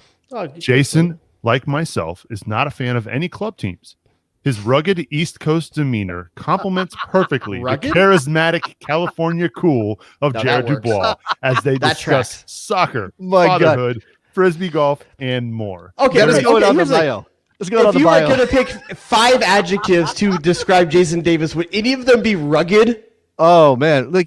Jason, like myself, is not a fan of any club teams. His rugged East Coast demeanor complements perfectly the charismatic California cool of Jared Dubois as they discuss soccer, fatherhood, frisbee golf, and more. Okay, let's go on the bio. Let's go on the bio. If you were going to pick 5 adjectives to describe Jason Davis, would any of them be rugged? Oh, man.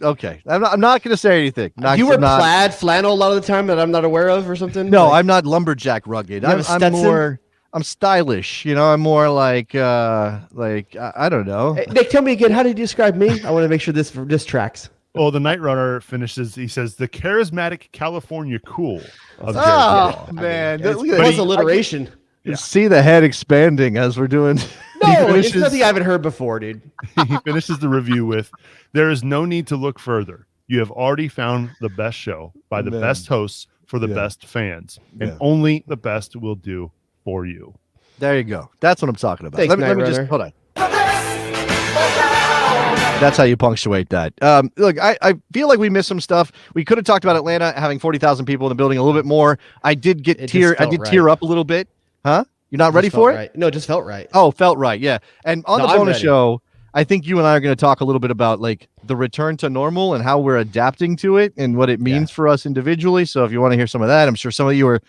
Okay. I'm not going to say anything. You were plaid, flannel a lot of the time that I'm not aware of or something? No, I'm not lumberjack rugged. I'm more... I'm stylish, I'm more like I don't know. Hey, Nick, tell me again, how did you describe me? I want to make sure this tracks. Well, the Night Runner finishes, he says, the charismatic California cool of Jared Dubois. Man. Look at that. Alliteration. See the head expanding as we're doing. No, it's nothing I haven't heard before, dude. He finishes the review with, there is no need to look further. You have already found the best show by the best hosts for the best fans. And only the best will do for you. There you go. That's what I'm talking about. Thanks, let me just hold on. That's how you punctuate that. Look, I feel like we missed some stuff. We could have talked about Atlanta having 40,000 people in the building a little bit more. I did tear up a little bit. Huh? You're not ready for it? Right. No, it just felt right. Oh, felt right. Yeah. And on the bonus show, I think you and I are going to talk a little bit about the return to normal and how we're adapting to it and what it means for us individually. So if you want to hear some of that, I'm sure some of you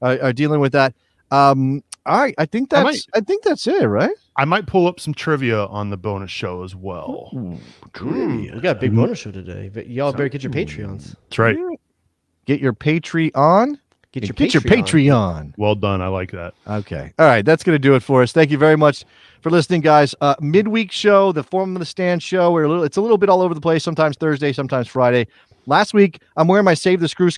are dealing with that. All right, I think that's it, right? I might pull up some trivia on the bonus show as well. We got a big bonus show today, but y'all better get your Patreons. That's right. Get your Patreon. Get your Patreon. Well done. I like that. Okay. All right. That's going to do it for us. Thank you very much for listening, guys. Midweek show, the Form of the Stand show. It's a little bit all over the place. Sometimes Thursday, sometimes Friday. Last week, I'm wearing my Save the Crew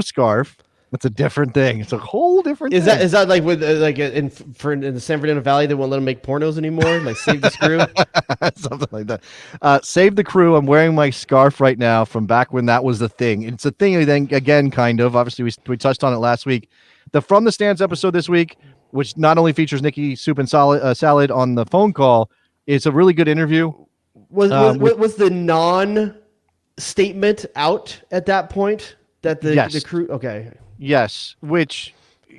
scarf. It's a different thing. It's a whole different thing. Is that like with in the San Fernando Valley, they won't let them make pornos anymore? Like Save the Screw? Something like that. Save the Crew. I'm wearing my scarf right now from back when that was the thing. It's a thing then again, kind of. Obviously, we touched on it last week. The From the Stands episode this week, which not only features Nikki Soup and Salad on the phone call, It's a really good interview. Was the non-statement out at that point that the crew? Okay. Yes, which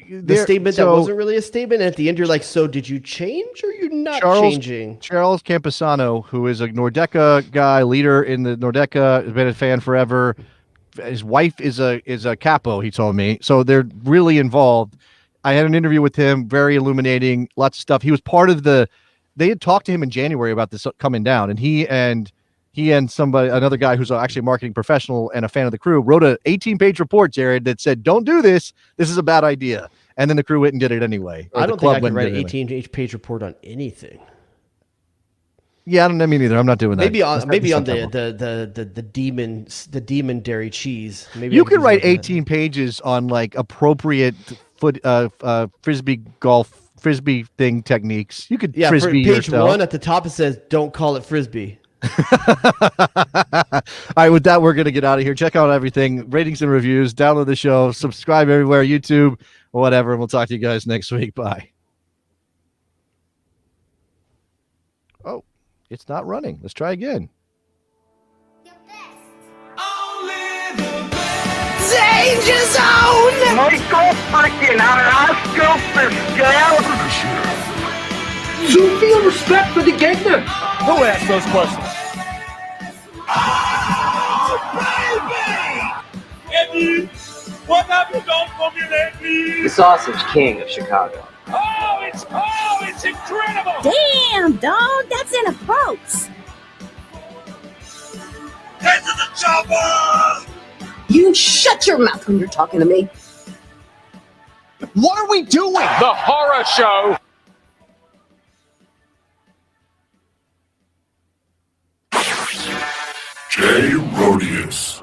the statement that wasn't really a statement. And at the end, you're like, so did you change or you're not changing? Charles Camposano, who is a Nordeca guy, leader in the Nordeca, has been a fan forever. His wife is a capo, he told me. So they're really involved. I had an interview with him, very illuminating, lots of stuff. He was part of they had talked to him in January about this coming down, and he and another guy who's actually a marketing professional and a fan of the crew, wrote a 18-page report, Jared, that said, don't do this. This is a bad idea. And then the crew went and did it anyway. I don't think I can write an 18-page report on anything. Yeah, I mean either. I'm not doing that. Maybe on the demon dairy cheese. Maybe you can write 18 pages on like appropriate frisbee thing techniques. You could frisbee page yourself. 1 at the top it says don't call it frisbee. All right, with that, we're going to get out of here. Check out everything, ratings and reviews, download the show, subscribe everywhere, YouTube, or whatever, and we'll talk to you guys next week. Bye. Oh, it's not running. Let's try again. Danger Zone! Michael freaking Oscar Pascal! You feel respect for the Gegner. Who asked those questions? The Sausage King of Chicago. Oh, it's incredible! Damn, dog, that's in a boat. Get to the chopper! You shut your mouth when you're talking to me. What are we doing? The horror show! Jay Rodius.